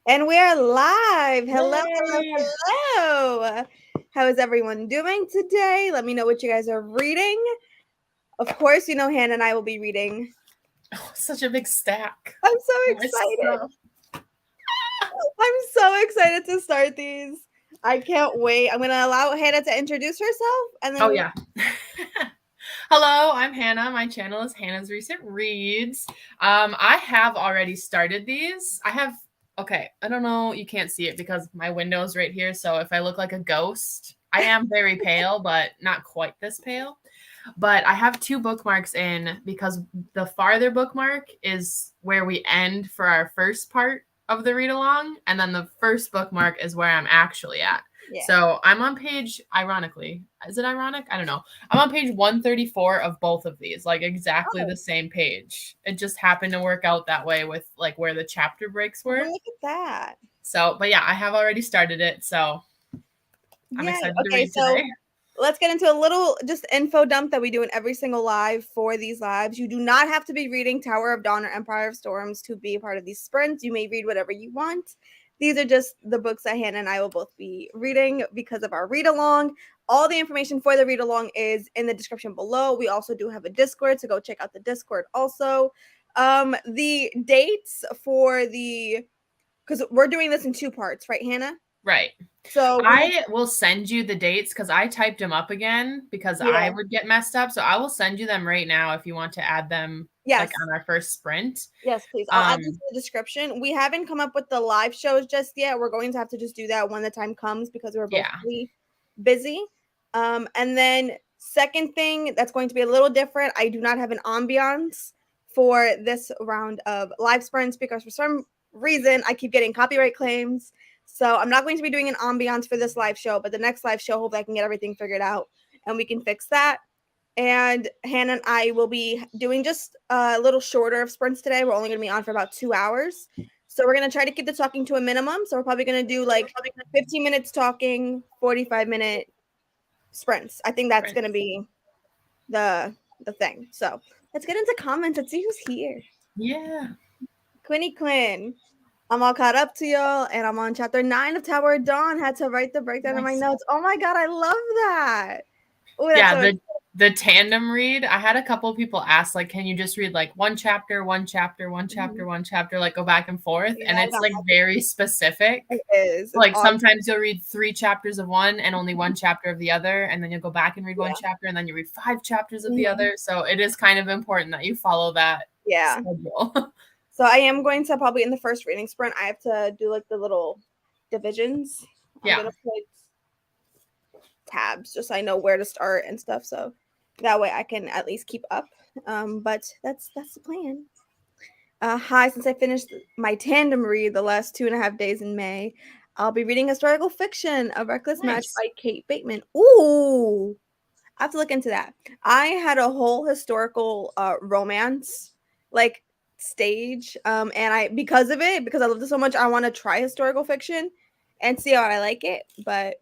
And we are live. Hello, hello, Yay! hello. How is everyone doing today? Let me know what you guys are reading. Of course, you know Hannah and I will be reading. Oh, such a big stack. I'm so Oh, my excited. stuff. I'm so excited to start these. I can't wait. I'm going to allow Hannah to introduce herself and Oh, then yeah. Hello, I'm Hannah. My channel is Hannah's Recent Reads. I have already started these. Okay, I don't know. You can't see it because my window's right here. So if I look like a ghost, I am very pale, but not quite this pale. But I have 2 bookmarks in because the farther bookmark is where we end for our first part of the read along, and then the first bookmark is where I'm actually at. yeah. So I'm on page, ironically, is it ironic? I don't know. I'm on page 134 of both of these, like exactly Oh, the same page. It just happened to work out that way with like where the chapter breaks well, were. look at that. So, but yeah, I have already started it. So I'm Yay. excited to Okay, read so today. let's get into a little just info dump that we do in every single live for these lives. You do not have to be reading Tower of Dawn or Empire of Storms to be a part of these sprints. You may read whatever you want. These are just the books that Hannah and I will both be reading because of our read along. All the information for the read along is in the description below. We also do have a Discord, so go check out the Discord also. The dates for the because we're doing this in 2 parts, right, Hannah? Right. So we will, I will send you the dates because I typed them up again because I yeah. would get messed up. So I will send you them right now if you want to add them like Yes. on our first sprint. Yes, please. I'll add them to Um, the description. We haven't come up with the live shows just yet. We're going to have to just do that when the time comes because we're both yeah. really busy. And then second thing that's going to be a little different. I do not have an ambiance for this round of live sprints because for some reason I keep getting copyright claims. So I'm not going to be doing an ambiance for this live show, but the next live show, hopefully I can get everything figured out and we can fix that. And Hannah and I will be doing just a little shorter of sprints today. We're only going to be on for about 2 hours. So we're going to try to keep the talking to a minimum. So we're probably going to do like 15 minutes talking, 45-minute sprints. I think that's going to be the thing. So let's get into comments. Let's see who's here. Yeah. Quinny Quinn. I'm all caught up to y'all, and I'm on chapter 9 of Tower of Dawn. Had to write the breakdown in my Nice. notes. Oh my god, I love that. Oh, that's Yeah, so the tandem read. I had a couple of people ask like, can you just read like one chapter, one chapter, one chapter, exciting. one chapter, like go back and forth? Yeah, And I it's got like very specific. it is. It's Like awesome. sometimes you'll read 3 chapters of one and only 1 chapter of the other, and then you'll go back and read 1 Yeah. chapter, and then you read 5 chapters of the Mhm. other. So it is kind of important that you follow that Yeah. schedule. So I am going to probably in the first reading sprint, I have to do like the little divisions. I'm Yeah. gonna put tabs just so I know where to start and stuff. So that way I can at least keep up. But that's the plan. Hi, since I finished my tandem read the last 2.5 days in May, I'll be reading historical fiction, A Reckless Match Nice. by Kate Bateman. Ooh, I have to look into that. I had a whole historical romance like stage, and I because of it, because I loved it so much, I want to try historical fiction and see how I like it. But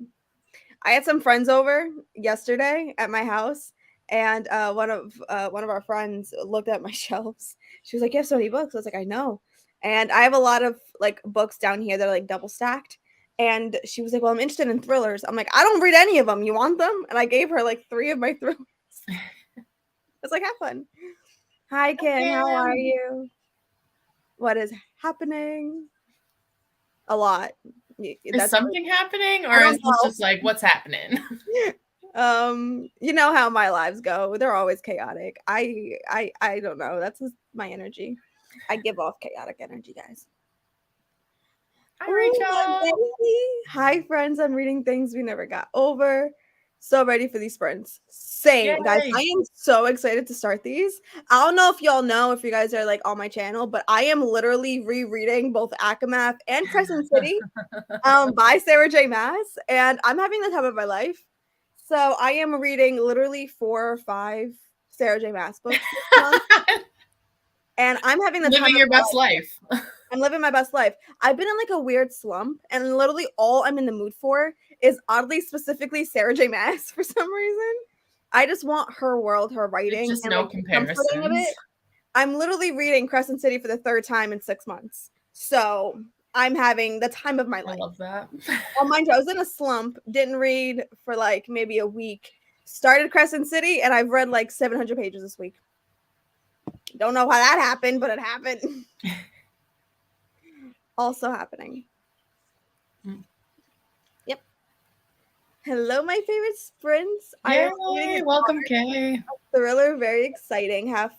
I had some friends over yesterday at my house, and one of our friends looked at my shelves. She was like, "You have so many books." I was like, "I know," and I have a lot of like books down here that are like double stacked. And she was like, "Well, I'm interested in thrillers." I'm like, "I don't read any of them. You want them?" And I gave her like 3 of my thrillers. I was like, "Have fun." Hi, Kim. How are Again. you? What is happening? A lot. Is That's something happening I or don't is this know. just like what's happening? You know how my lives go. They're always chaotic. I don't know. That's just my energy. I give off chaotic energy, guys. Hi, Oh, my Rachel. baby. Hi, friends. I'm reading things we never got over. So ready for these sprints. Same, guys. I Yay. am so excited to start these. I don't know if y'all know if you guys are like on my channel, but I am literally rereading both Akamath and Crescent City by Sarah J. Maas, and I'm having the time of my life. So I am reading literally 4 or 5 Sarah J. Maas books this month, and I'm having the time Living of your my best life. life. I'm living my best life. I've been in like a weird slump, and literally all I'm in the mood for is oddly specifically Sarah J. Maas for some reason. I just want her world, her There's writing, just and no like the comforting of comparisons. it. I'm literally reading Crescent City for the 3rd time in 6 months. So I'm having the time of my I life. love that. Oh, mind you, I was in a slump, didn't read for like maybe a week. Started Crescent City, and I've read like 700 pages this week. Don't know how that happened, but it happened. Also happening. Yep. Hello, my favorite sprints. Yay! Welcome, Kay. Thriller, very exciting. Half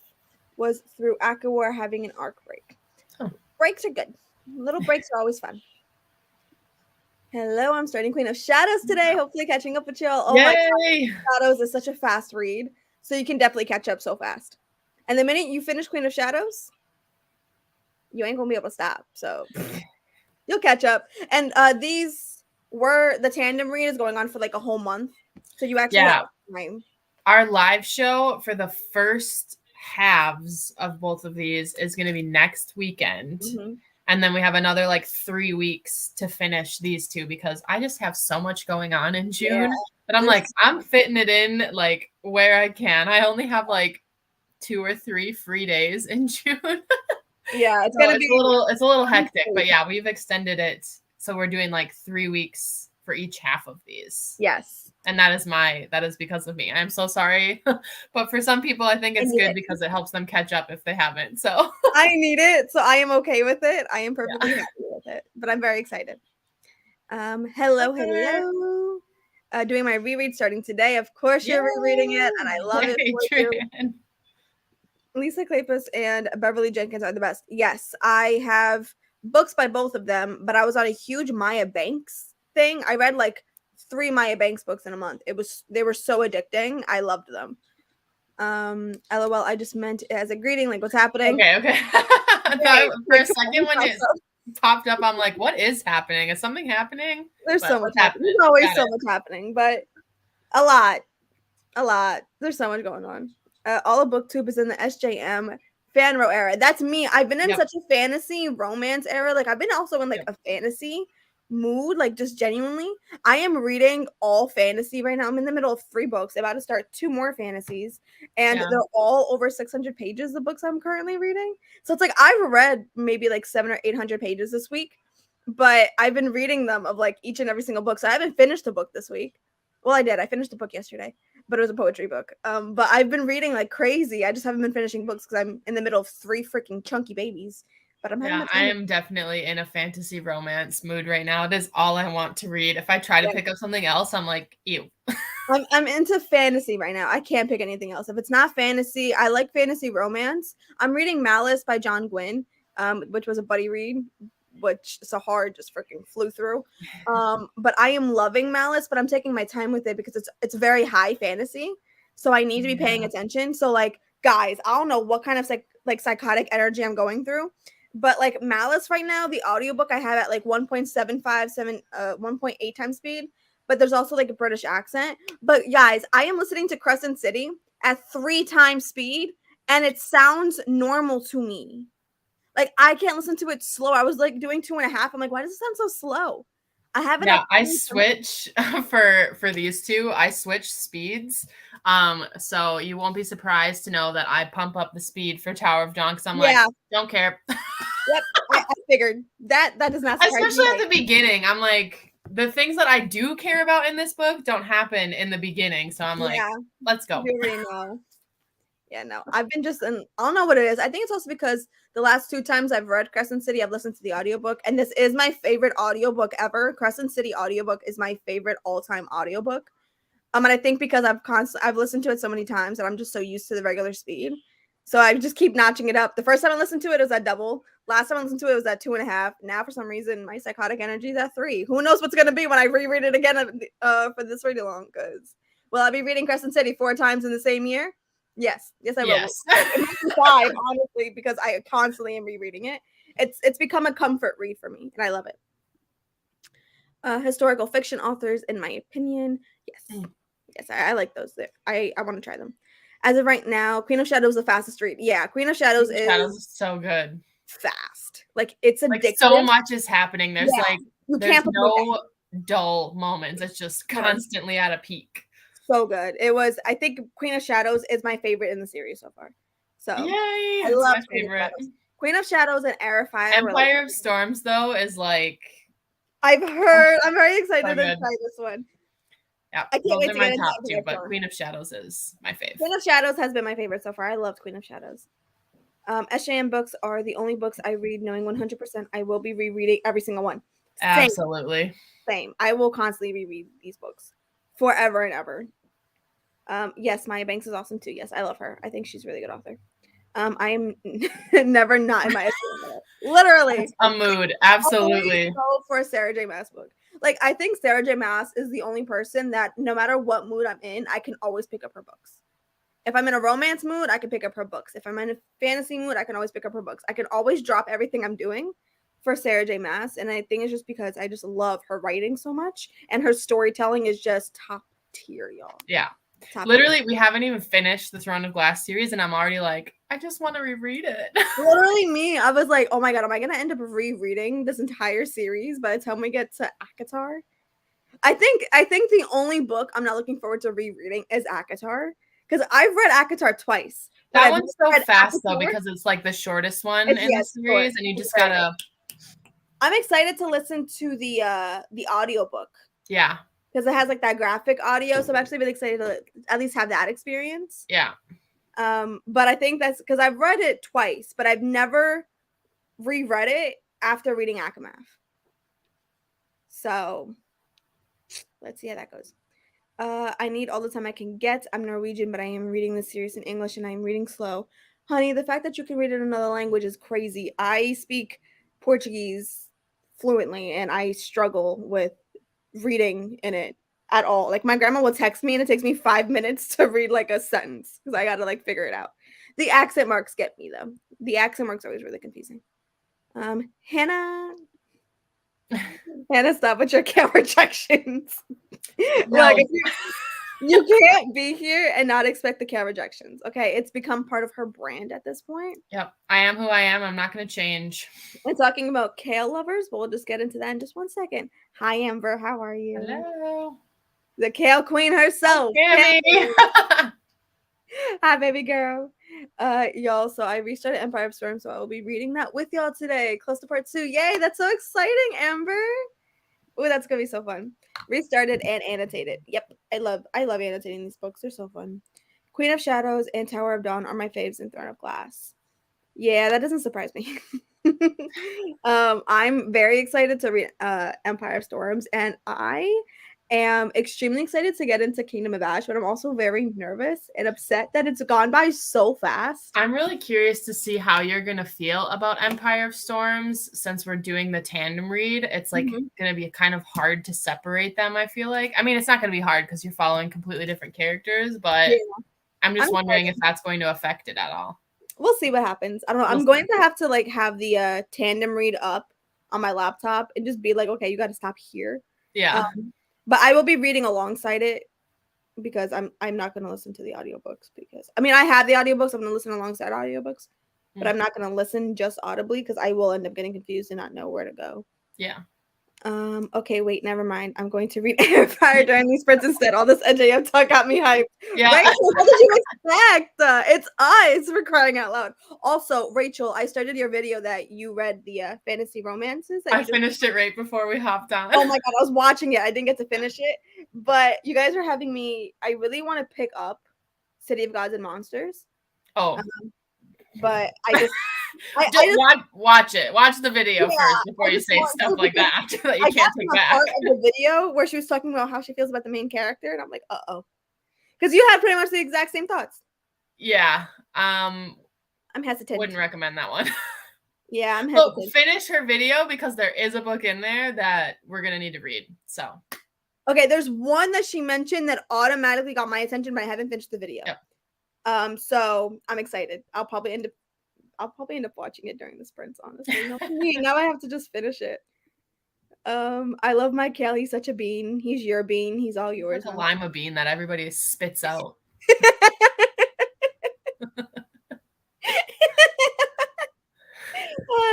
was through Akawar having an arc break. Oh. Breaks are good. Little breaks are always fun. Hello, I'm starting Queen of Shadows today. Hopefully catching up with y'all. Oh my God, Shadows is such a fast read. So you can definitely catch up so fast. And the minute you finish Queen of Shadows, you ain't gonna be able to stop. So you'll catch up. And the tandem read is going on for like a whole month. So you actually have time. Our live show for the first halves of both of these is going to be next weekend. Mm-hmm. And then we have another like 3 weeks to finish these two because I just have so much going on in June that I'm like, I'm fitting it in like where I can. I only have like 2 or 3 free days in June. Yeah, it's gonna be it's a little hectic, but yeah, we've extended it. So we're doing like 3 weeks for each half of these. Yes. And that is because of me. I'm so sorry. But for some people, I think it's good because it helps them catch up if they haven't. So I need it. So I am okay with it. I am perfectly happy with it. But I'm very excited. Hello. Doing my reread starting today. Of course, you're rereading it, and I love it for you. Lisa Kleypas and Beverly Jenkins are the best. Yes, I have books by both of them, but I was on a huge Maya Banks thing. I read like 3 Maya Banks books in a month. They were so addicting. I loved them. LOL, I just meant it as a greeting, like what's happening. Okay. I thought for a second when it popped up, I'm like, what is happening? Is something happening? There's so much happening. There's always so much happening, but a lot. There's so much going on. All of BookTube is in the SJM fan row era. That's me. I've been in such a fantasy romance era. Like I've been also in like a fantasy mood, like just genuinely. I am reading all fantasy right now. I'm in the middle of 3 books. I'm about to start 2 more fantasies, and they're all over 600 pages. The books I'm currently reading. So it's like I've read maybe like 700 or 800 pages this week, but I've been reading them of like each and every single book. So I haven't finished a book this week. Well, I did. I finished a book yesterday, but it was a poetry book. But I've been reading like crazy. I just haven't been finishing books because I'm in the middle of 3 freaking chunky babies. But I am definitely in a fantasy romance mood right now. It is all I want to read. If I try to pick up something else, I'm like, ew. I'm into fantasy right now. I can't pick anything else. If it's not fantasy, I like fantasy romance. I'm reading Malice by John Gwynne, which was a buddy read, which Sahar just freaking flew through. But I am loving Malice, but I'm taking my time with it because it's very high fantasy. So I need to be paying attention. So like, guys, I don't know what kind of psychotic energy I'm going through. But like Malice right now, the audiobook I have at like 1.8 times speed. But there's also like a British accent. But guys, I am listening to Crescent City at 3 times speed, and it sounds normal to me. Like I can't listen to it slow. I was like doing 2.5. I'm like, why does it sound so slow? I have it. Yeah, I switch for these two. I switch speeds. So you won't be surprised to know that I pump up the speed for Tower of Dawn because I'm like, don't care. Yep, I figured that does not surprise me. Especially at the beginning. I'm like, the things that I do care about in this book don't happen in the beginning. So I'm like, let's go. You already know. Yeah, no, I've been just I don't know what it is. I think it's also because the last 2 times I've read Crescent City, I've listened to the audiobook, and this is my favorite audiobook ever. Crescent City audiobook is my favorite all-time audiobook. And I think because I've listened to it so many times that I'm just so used to the regular speed. So I just keep notching it up. The first time I listened to it was at double. Last time I listened to it was at 2.5. Now for some reason my psychotic energy is at 3. Who knows what's gonna be when I reread it again for this read-along? Because will I be reading Crescent City 4 times in the same year? Yes, I will. Yes. It might be 5, honestly, because I constantly am rereading it. It's become a comfort read for me, and I love it. Historical fiction authors, in my opinion, yes, I like those. I want to try them. As of right now, Queen of Shadows is the fastest read. Yeah, Queen of Shadows is so good. Fast. Like it's addictive. Like so much is happening. There's there's no dull moments. It's just constantly at a peak. So good. I think Queen of Shadows is my favorite in the series so far. So yay! I love my favorite. Queen of Shadows and Heir of Fire. Empire of Storms, though, is like... I've heard. I'm very excited So to good. try this one. Yeah, I can't those wait are to my get into top that two, next but one. Queen of Shadows is my fave. Queen of Shadows has been my favorite so far. I loved Queen of Shadows. SJM books are the only books I read knowing 100% I will be rereading every single one. Absolutely. Same. I will constantly reread these books forever and ever. Yes, Maya Banks is awesome too. Yes, I love her. I think she's a really good author. I am never not in my SJM. Literally. It's a mood. Absolutely. Go for a Sarah J. Maas book. Like, I think Sarah J. Maas is the only person that no matter what mood I'm in, I can always pick up her books. If I'm in a romance mood, I can pick up her books. If I'm in a fantasy mood, I can always pick up her books. I can always drop everything I'm doing for Sarah J. Maas. And I think it's just because I just love her writing so much. And her storytelling is just top tier, y'all. Yeah. Top Literally, tier. we haven't even finished the Throne of Glass series, and I'm already like, I just want to reread it. Literally me. I was like, oh my God, am I going to end up rereading this entire series by the time we get to ACOTAR? I think the only book I'm not looking forward to rereading is ACOTAR. Because I've read ACOTAR twice. That one's so fast, though, because it's like the shortest one in the series, and you just gotta... I'm excited to listen to the audiobook. Yeah. Because it has like that graphic audio, so I'm actually really excited to at least have that experience. Yeah. But I think that's because I've read it twice, but I've never reread it after reading Akamath. So let's see how that goes. I need all the time I can get. I'm Norwegian, but I am reading the series in English and I'm reading slow. Honey, the fact that you can read it in another language is crazy. I speak Portuguese fluently and I struggle with reading in it at all. Like, my grandma will text me and it takes me 5 minutes to read like a sentence because I gotta like figure it out. The accent marks get me though. The accent marks are always really confusing. Hannah, stop with your cat rejections. No. Like, you can't be here and not expect the cat rejections. Okay, it's become part of her brand at this point. Yep, I am who I am. I'm not going to change. And talking about kale lovers, we'll just get into that in just 1 second. Hi, Amber. How are you? Hello. The kale queen herself. Cammy. Hi, baby girl. Y'all, so I restarted Empire of Storms, so I will be reading that with y'all today. Close to part 2. Yay, that's so exciting, Amber. Oh, that's gonna be so fun. Restarted and annotated. Yep, I love annotating these books. They're so fun. Queen of Shadows and Tower of Dawn are my faves in Throne of Glass. Yeah, that doesn't surprise me. I'm very excited to read Empire of Storms, and I am extremely excited to get into Kingdom of Ash, but I'm also very nervous and upset that it's gone by so fast. I'm really curious to see how you're going to feel about Empire of Storms since we're doing the tandem read. It's like going to be kind of hard to separate them, I feel like. I mean, it's not going to be hard because you're following completely different characters, but I'm just wondering if that's going to affect it at all. We'll see what happens. I don't know. I'm going to have to like have the tandem read up on my laptop and just be like, okay, you got to stop here. Yeah. But I will be reading alongside it because I'm not going to listen to the audiobooks because I mean, I have the audiobooks. I'm going to listen alongside audiobooks, but I'm not going to listen just audibly because I will end up getting confused and not know where to go. Yeah. Okay, wait, never mind. I'm going to read Empire during these sprints instead. All this SJM talk got me hyped. Yeah. Rachel, what did you expect? It's us. We're crying out loud. Also, Rachel, I started your video that you read the fantasy romances. I finished it right before we hopped on. Oh my God, I was watching it. I didn't get to finish it. But you guys are having me. I really want to pick up City of Gods and Monsters. Oh. But I just... watch it. Watch the video first before you say stuff like that that you can't take back. Part of the video where she was talking about how she feels about the main character, and I'm like, because you had pretty much the exact same thoughts. Yeah. I'm hesitant. Wouldn't recommend that one. Yeah, I'm hesitant. Look, finish her video because there is a book in there that we're gonna need to read. So. Okay, there's one that she mentioned that automatically got my attention, but I haven't finished the video. Yep. So I'm excited. I'll probably end up watching it during the sprints, honestly. Now I have to just finish it. I love my Kale. He's such a bean. He's your bean. He's all yours. Like a lima bean that everybody spits out.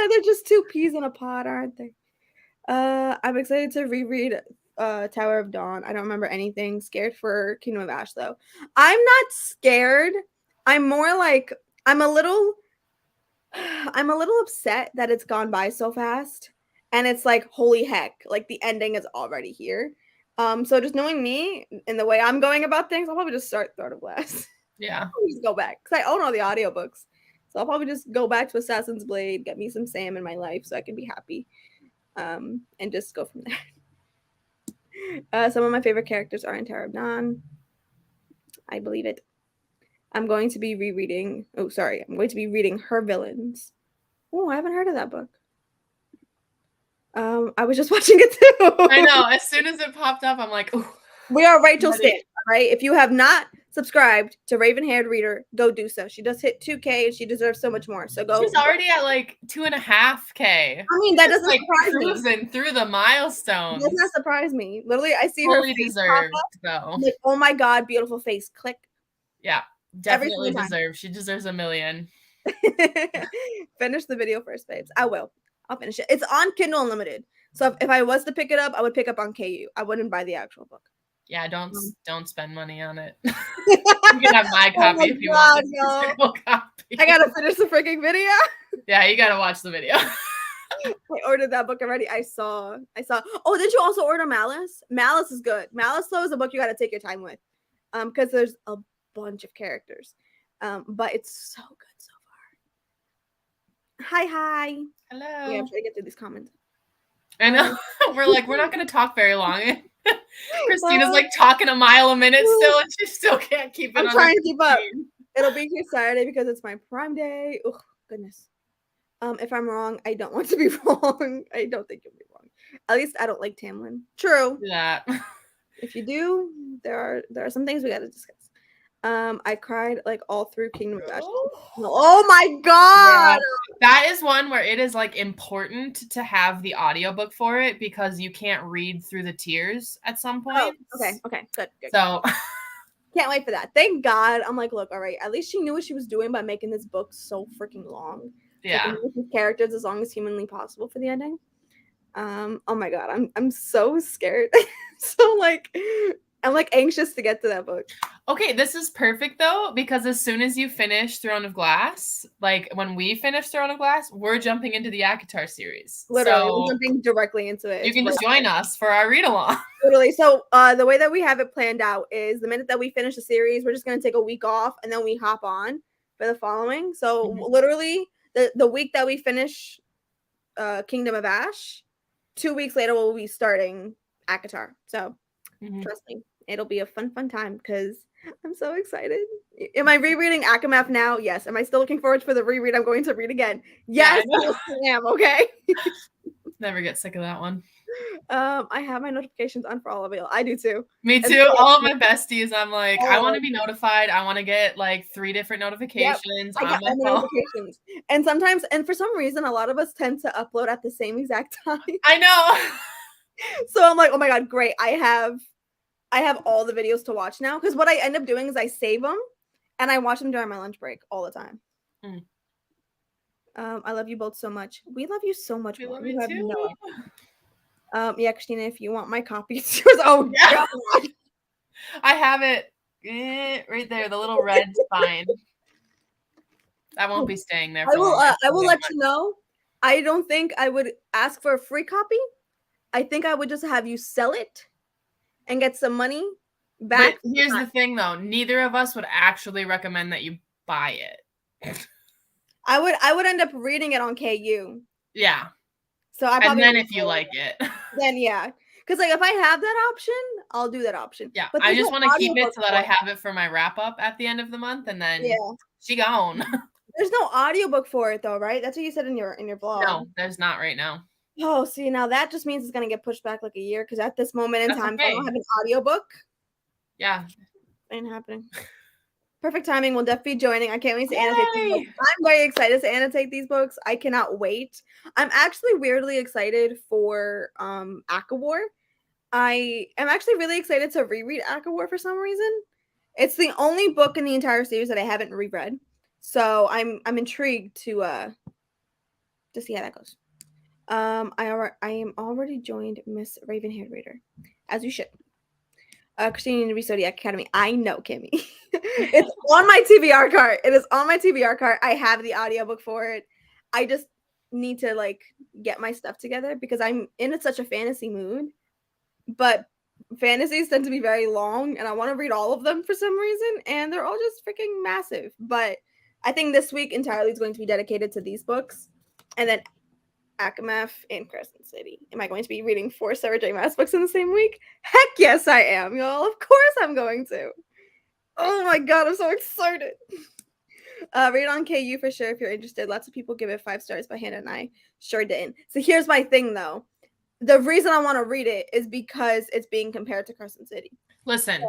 They're just 2 peas in a pod, aren't they? I'm excited to reread Tower of Dawn. I don't remember anything. Scared for Kingdom of Ash, though. I'm not scared. I'm more like, I'm a little I'm a little upset that it's gone by so fast. And it's like, holy heck, like the ending is already here. So just knowing me and the way I'm going about things, I'll probably just start Throne of Glass. Yeah. I'll just go back because I own all the audiobooks. So I'll probably just go back to Assassin's Blade, get me some Sam in my life so I can be happy. And just go from there. Some of my favorite characters are in Tower of Dawn. I believe it. I'm going to be rereading. Oh, sorry. I'm going to be reading Her Villains. Oh, I haven't heard of that book. I was just watching it too. I know. As soon as it popped up, I'm like, ooh. We are Rachel Stan, right? If you have not subscribed to Raven Haired Reader, go do so. She just hit 2K and she deserves so much more. So go. She's already at like 2.5K. I mean, that doesn't like surprise me. cruising through the milestones. Does not surprise me. Literally, I see Fully her face deserved, pop up. though. I'm like, oh my god, beautiful face. Click. Yeah, definitely deserves. She deserves $1 million. Finish the video first, babes. I will. I'll finish it. It's on Kindle Unlimited. So if I was to pick it up, I would pick up on KU. I wouldn't buy the actual book. Yeah, don't spend money on it. You can have my copy if you want the physical copy. I gotta finish the freaking video. Yeah, you gotta watch the video. I ordered that book already. I saw. Oh, did you also order Malice? Malice is good. Malice though is a book you gotta take your time with. Because there's a bunch of characters. But it's so good so far. Hi. Hello. Yeah, I'm trying to get through these comments. I know. We're not gonna talk very long. Christina's like talking a mile a minute still, and she still can't keep it. I'm trying to keep up. It'll be here Saturday because it's my Prime Day. Oh goodness. If I'm wrong, I don't want to be wrong. I don't think you'll be wrong. At least I don't like Tamlin. True. Yeah. If you do, there are some things we got to discuss. I cried like all through Kingdom of Ash. Oh my god! Yeah. That is one where it is like important to have the audiobook for it because you can't read through the tears at some point. Oh, okay, good. So can't wait for that. Thank God. I'm like, look, all right. At least she knew what she was doing by making this book so freaking long. Yeah. Characters as long as humanly possible for the ending. Oh my god, I'm so scared. So I'm like anxious to get to that book. Okay, this is perfect though, because as soon as you finish Throne of Glass, like when we finish Throne of Glass, we're jumping into the ACOTAR series. Literally, we're jumping directly into it. You can just join us for our read along. Literally. So the way that we have it planned out is the minute that we finish the series, we're just gonna take a week off and then we hop on for the following. So literally the week that we finish Kingdom of Ash, 2 weeks later we'll be starting ACOTAR. So trust me, it'll be a fun time because I'm so excited. Am I rereading Akamath now? Yes. Am I still looking forward for the reread I'm going to read again? Yes, I am. Okay. Never get sick of that one. I have my notifications on for all of you. I do too. Me too. All of my besties, I'm like, I want to be notified. I want to get like 3 different notifications on my phone. Notifications. And sometimes, and for some reason, a lot of us tend to upload at the same exact time. I know. So I'm like, oh my god, great. I have all the videos to watch now. Because what I end up doing is I save them and I watch them during my lunch break all the time. I love you both so much. We love you so much. We love you too. Yeah, Christina, if you want my copy, it's yours. Oh, yeah. God. I have it right there, the little red spine. That won't be staying there. I will let you know. I don't think I would ask for a free copy. I think I would just have you sell it and get some money back. But here's the thing, though. Neither of us would actually recommend that you buy it. I would end up reading it on KU. Yeah. So and then if you like it, then yeah, because like if I have that option, I'll do that option. Yeah, but I just want to keep it so that I have it for my wrap up at the end of the month, and then she gone. There's no audiobook for it though, right? That's what you said in your blog. No, there's not right now. Oh, see, now that just means it's gonna get pushed back like a year because at this moment in time, if I don't have an audiobook, ain't happening. Perfect timing. We'll definitely be joining. I can't wait to annotate these books. I'm very excited to annotate these books. I cannot wait. I'm actually weirdly excited for ACOWAR. I am actually really excited to reread ACOWAR for some reason. It's the only book in the entire series that I haven't reread. So I'm intrigued to see how that goes. I am already joined Miss Raven-haired Reader, as you should. Christina to be Zodiac Academy. I know, Kimmy. It's on my TBR card. It is on my TBR card. I have the audiobook for it. I just need to like get my stuff together because I'm in such a fantasy mood. But fantasies tend to be very long, and I want to read all of them for some reason, and they're all just freaking massive. But I think this week entirely is going to be dedicated to these books, and then Akamath and Crescent City. Am I going to be reading 4 Sarah J. Maas books in the same week? Heck yes, I am, y'all. Of course I'm going to. Oh my god, I'm so excited. Read on KU for sure if you're interested. Lots of people give it 5 stars, but Hannah and I sure didn't. So here's my thing though. The reason I want to read it is because it's being compared to Crescent City. Listen,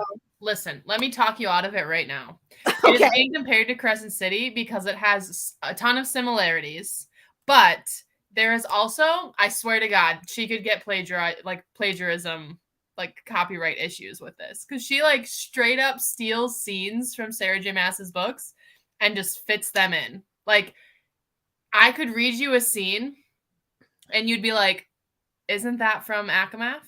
let me talk you out of it right now. Okay. It is being compared to Crescent City because it has a ton of similarities, but there is also, I swear to God, she could get plagiarism, like copyright issues with this because she like straight up steals scenes from Sarah J. Maas's books and just fits them in. Like, I could read you a scene and you'd be like, isn't that from Akamath?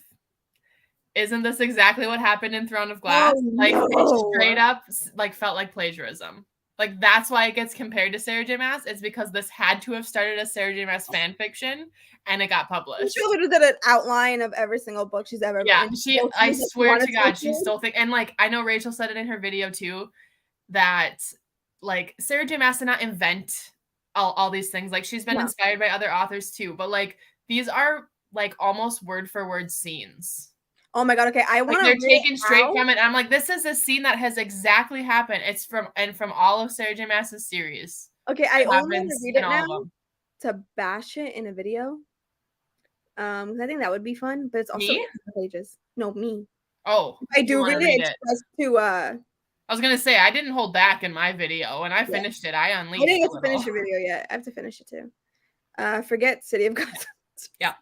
Isn't this exactly what happened in Throne of Glass? Oh, Like, no. it straight up like felt like plagiarism. Like, that's why it gets compared to Sarah J. Maas. It's because this had to have started as Sarah J. Maas fan fiction, and it got published. She literally did an outline of every single book she's ever Yeah, written. I swear to God, she still think, and like I know Rachel said it in her video too, that like Sarah J. Maas did not invent all these things. Like, she's been inspired by other authors too, but like these are like almost word for word scenes. Oh my god, okay. I want to they're taken straight from it. I'm like, this is a scene that has exactly happened. It's from all of Sarah J. Maas's series. Okay, I only want to read it now to bash it in a video. I think that would be fun, but it's also pages. No, me. Oh, I do read it to I was gonna say I didn't hold back in my video. When I finished it, I unleashed. I didn't get to finish the video yet. I have to finish it too. Forget City of God. Yeah.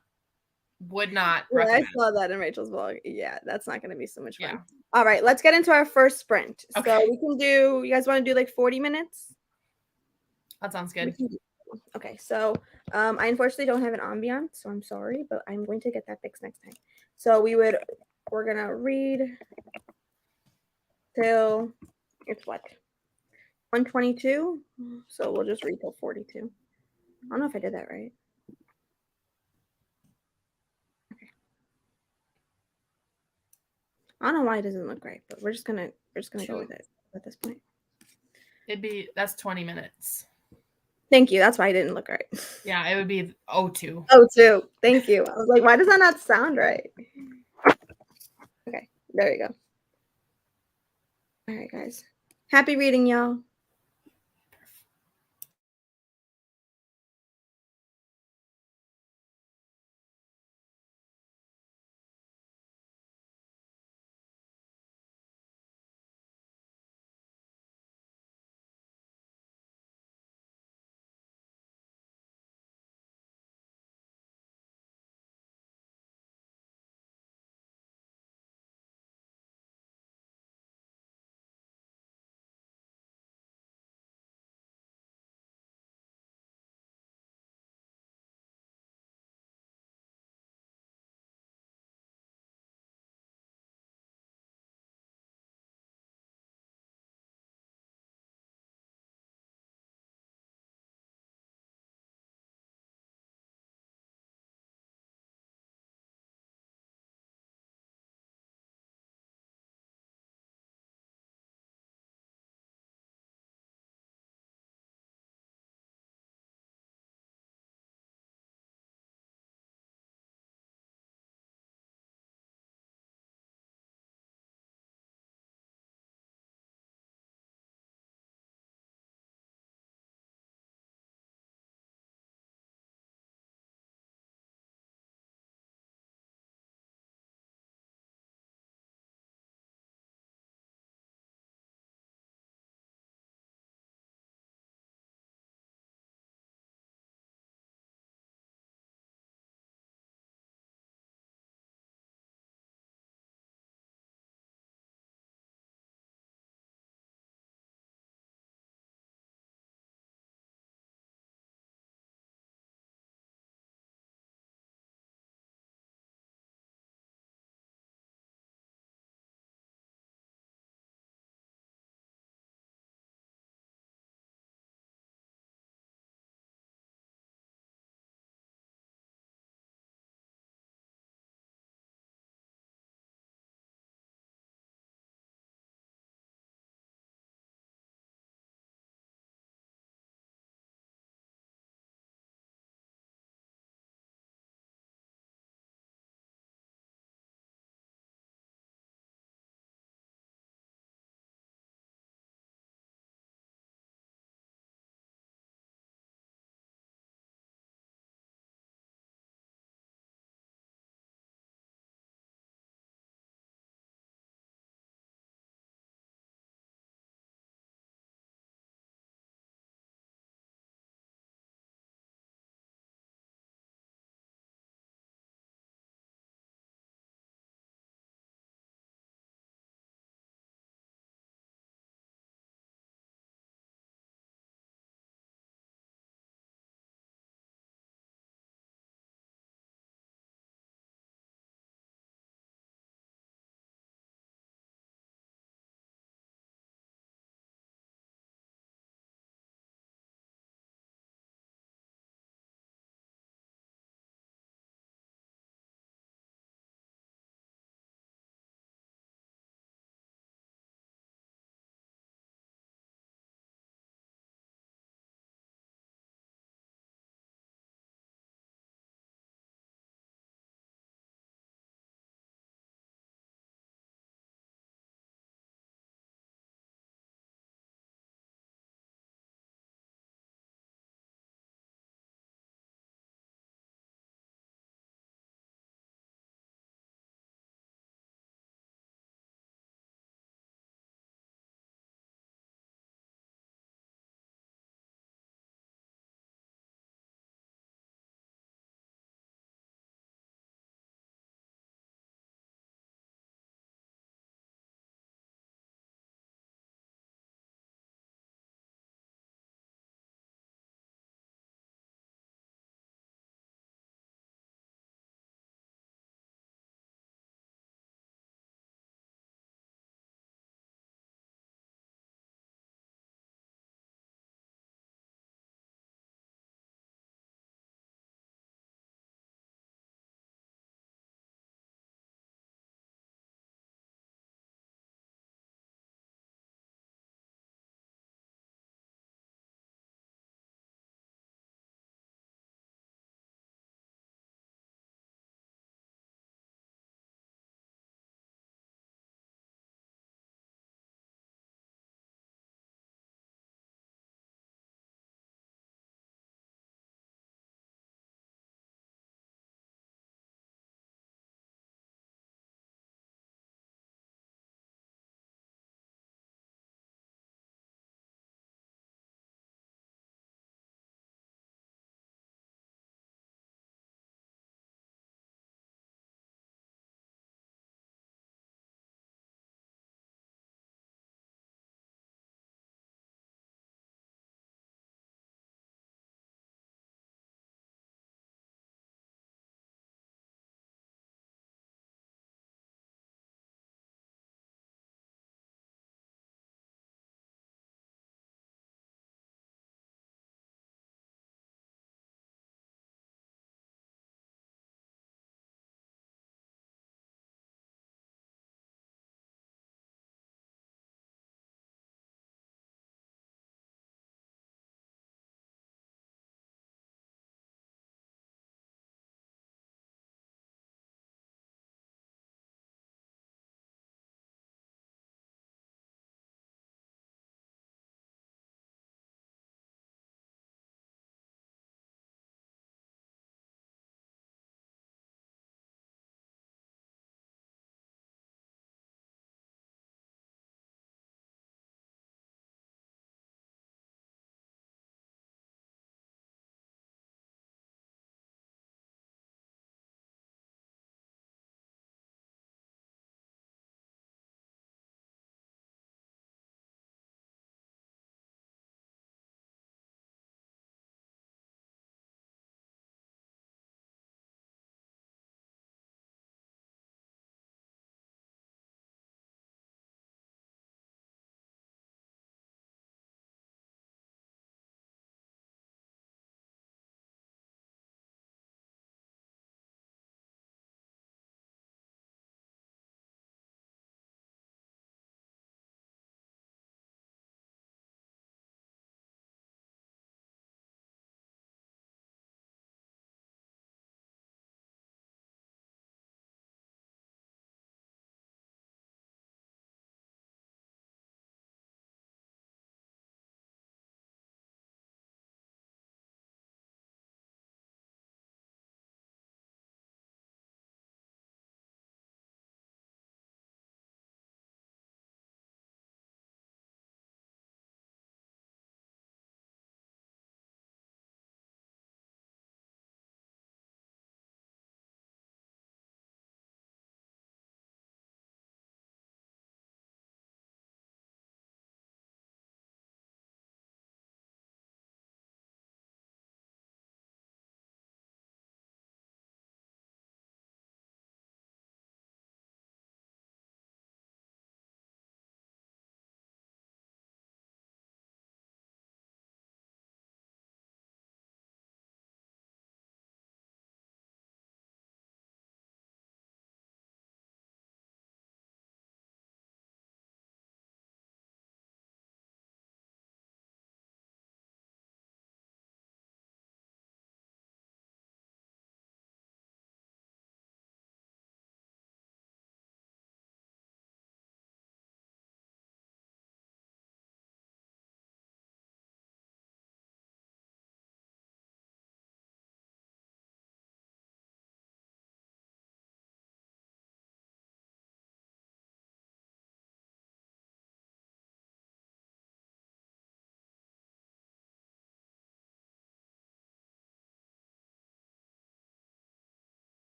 Would not recommend. I saw that in Rachel's vlog. Yeah, that's not going to be so much fun. Yeah. All right, let's get into our first sprint. Okay. So we can do, you guys want to do like 40 minutes? That sounds good. Okay, so I unfortunately don't have an ambiance, so I'm sorry, but I'm going to get that fixed next time. So we're going to read till, it's what? 122? So we'll just read till 42. I don't know if I did that right. I don't know why it doesn't look right, but we're just gonna go with it at this point. That's 20 minutes. Thank you. That's why it didn't look right. Yeah, it would be 02. 02. Thank you. I was like, why does that not sound right? Okay, there you go. All right, guys. Happy reading, y'all.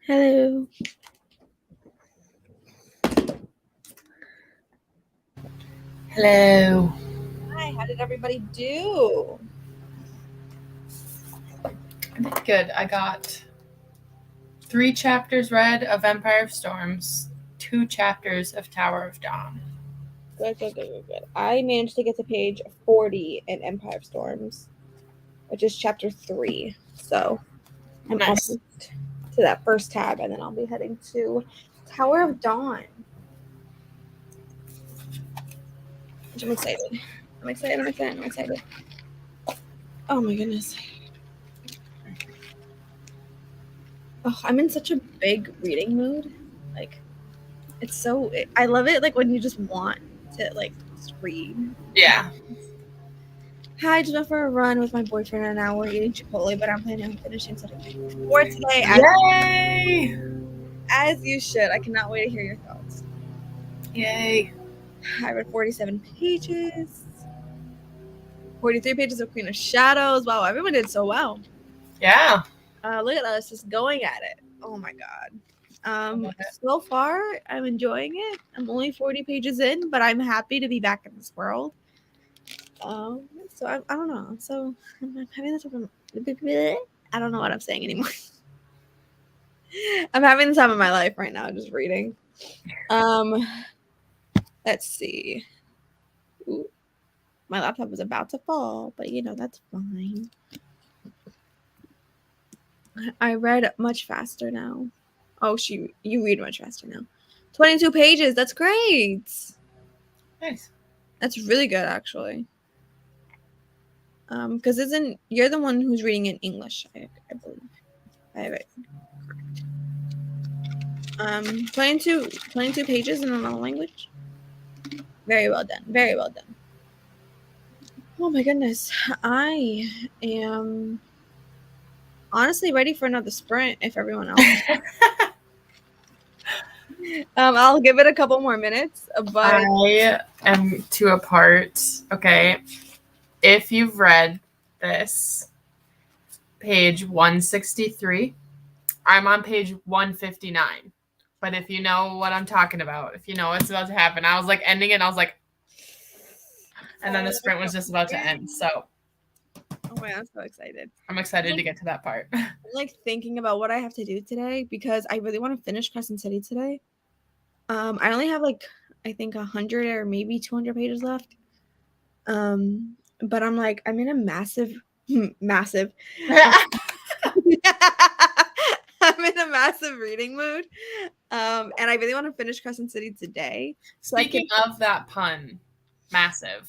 Hello. Hello. Hi, how did everybody do? Good. I got 3 chapters read of Empire of Storms, 2 chapters of Tower of Dawn. Good. I managed to get to page 40 in Empire of Storms, which is chapter 3. So I'm Nice. almost to that first tab, and then I'll be heading to Tower of Dawn. Which I'm excited. I'm excited. Oh my goodness. Oh, I'm in such a big reading mood. Like, it's so, I love it, like, when you just want to, like, just read. Yeah. Hi, I just went for a run with my boyfriend, and now we're eating Chipotle, but I'm planning on finishing something for today. Yay! As you should. I cannot wait to hear your thoughts. Yay. I read 47 pages. 43 pages of Queen of Shadows. Wow, everyone did so well. Yeah. Look at us just going at it. Oh my god. So far, I'm enjoying it. I'm only 40 pages in, but I'm happy to be back in this world. So I don't know. So I'm having this. I don't know what I'm saying anymore. I'm having the time of my life right now, just reading. Let's see. Ooh, my laptop was about to fall, but you know that's fine. I read much faster now. Oh, you read much faster now. 22 pages. That's great. Nice. That's really good, actually. Because you're the one who's reading in English, I believe. I have it correct. 22 pages in another language. Very well done. Very well done. Oh my goodness. I am honestly ready for another sprint if everyone else is. I'll give it a couple more minutes, but I am to a part. Okay. If you've read this, page 163, I'm on page 159. But if you know what I'm talking about, if you know what's about to happen, I was like ending it and I was like, and then the sprint was just about to end. So oh my god, I'm so excited. I'm excited to get to that part. I'm like thinking about what I have to do today because I really want to finish Crescent City today. I only have like I think 100 or maybe 200 pages left. But I'm like I'm in a massive. I'm in a massive reading mood. And I really want to finish Crescent City today. So Speaking of that pun, massive.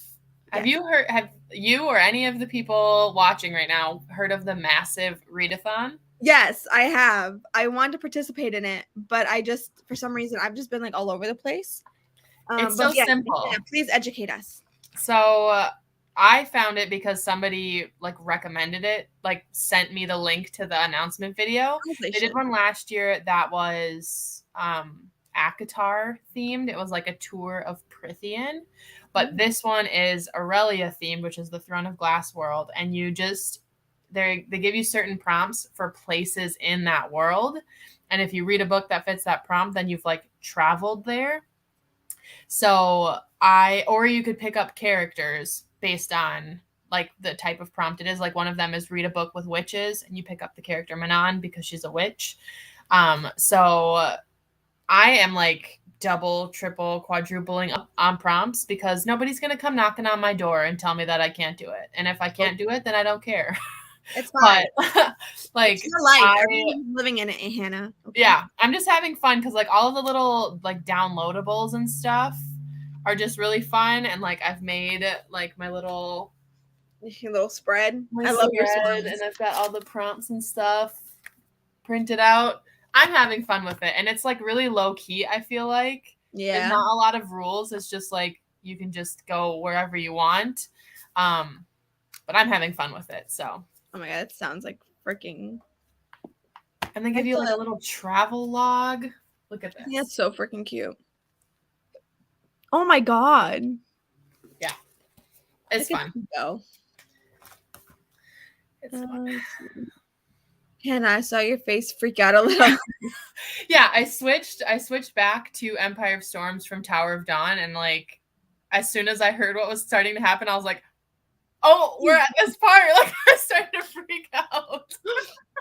Have Yes. have you or any of the people watching right now heard of the massive readathon? Yes, I have. I want to participate in it, but I just for some reason I've just been like all over the place. It's But so yeah, simple. please educate us. So I found it because somebody like recommended it, like sent me the link to the announcement video. They did one last year that was Akatar themed. It was like a tour of Prithian. But this one is Aurelia themed, which is the Throne of Glass world. And you just they give you certain prompts for places in that world. And if you read a book that fits that prompt, then you've like traveled there. So or you could pick up characters based on like the type of prompt it is. Like one of them is read a book with witches, and you pick up the character Manon because she's a witch. So I am like double, triple, quadrupling up on prompts because nobody's gonna come knocking on my door and tell me that I can't do it. And if I can't do it, then I don't care. It's fine. But like it's your life. Everyone's living in it, Hannah. Okay. Yeah, I'm just having fun because like all of the little like downloadables and stuff are just really fun, and like I've made like my little spread. I love your spread, and I've got all the prompts and stuff printed out. I'm having fun with it, and it's like really low key. I feel like there's not a lot of rules. It's just like you can just go wherever you want. But I'm having fun with it. So. Oh my god, it sounds like freaking. And they give you like a little travel log. Look at this. That's so freaking cute. Oh my god. Yeah. It's fun. Go. It's fun. Hannah, I saw your face freak out a little. Yeah, I switched back to Empire of Storms from Tower of Dawn, and like as soon as I heard what was starting to happen, I was like, oh, we're at this part. Like I started to freak out.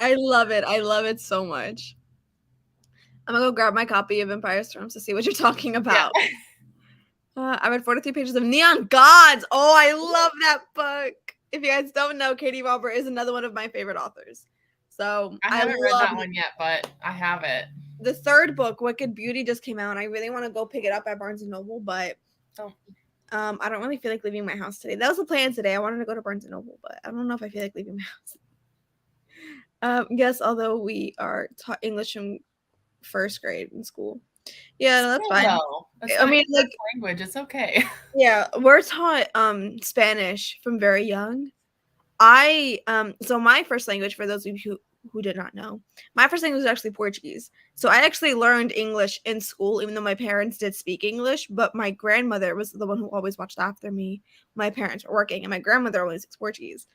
I love it. I love it so much. I'm gonna go grab my copy of Empire Storms to see what you're talking about. Yeah. I read 43 pages of Neon Gods. Oh, I love that book. If you guys don't know, Katie Robert is another one of my favorite authors. So I haven't read that one yet, but I have it. The third book, Wicked Beauty, just came out, and I really want to go pick it up at Barnes & Noble, but I don't really feel like leaving my house today. That was the plan today. I wanted to go to Barnes & Noble, but I don't know if I feel like leaving my house. Yes, although we are taught English from first grade in school. Yeah, no, that's fine. No, I mean, like language, it's okay. Yeah, we're taught Spanish from very young. So my first language, for those of you who did not know, my first language was actually Portuguese. So I actually learned English in school, even though my parents did speak English, but my grandmother was the one who always watched after me. My parents were working, and my grandmother always speaks Portuguese.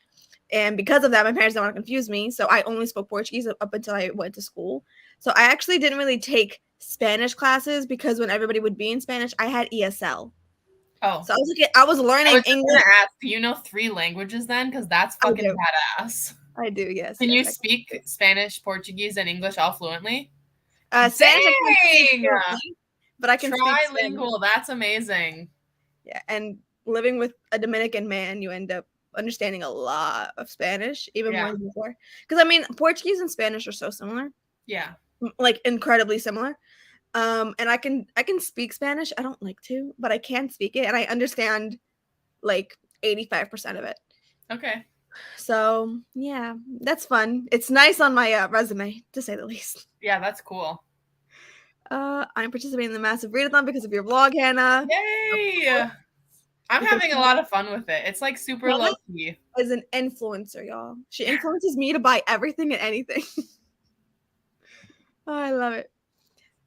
And because of that, my parents didn't want to confuse me, so I only spoke Portuguese up until I went to school. So I actually didn't really take Spanish classes because when everybody would be in Spanish, I had ESL. Oh, so I was learning English. Ask, do you know 3 languages then? Because that's fucking badass. I do, yes. Can you speak Spanish, Portuguese, and English all fluently? Spanish, but I can trilingual. That's amazing. Yeah, and living with a Dominican man, you end up understanding a lot of Spanish, even more than before. Because I mean, Portuguese and Spanish are so similar. Yeah, like incredibly similar. And I can speak Spanish. I don't like to, but I can speak it, and I understand like 85% of it. Okay. So yeah, that's fun. It's nice on my resume, to say the least. Yeah, that's cool. I'm participating in the Massive Read-along because of your vlog, Hannah. Yay! I'm having a lot of fun with it. It's like super low-key. As an influencer, y'all. She influences me to buy everything and anything. Oh, I love it.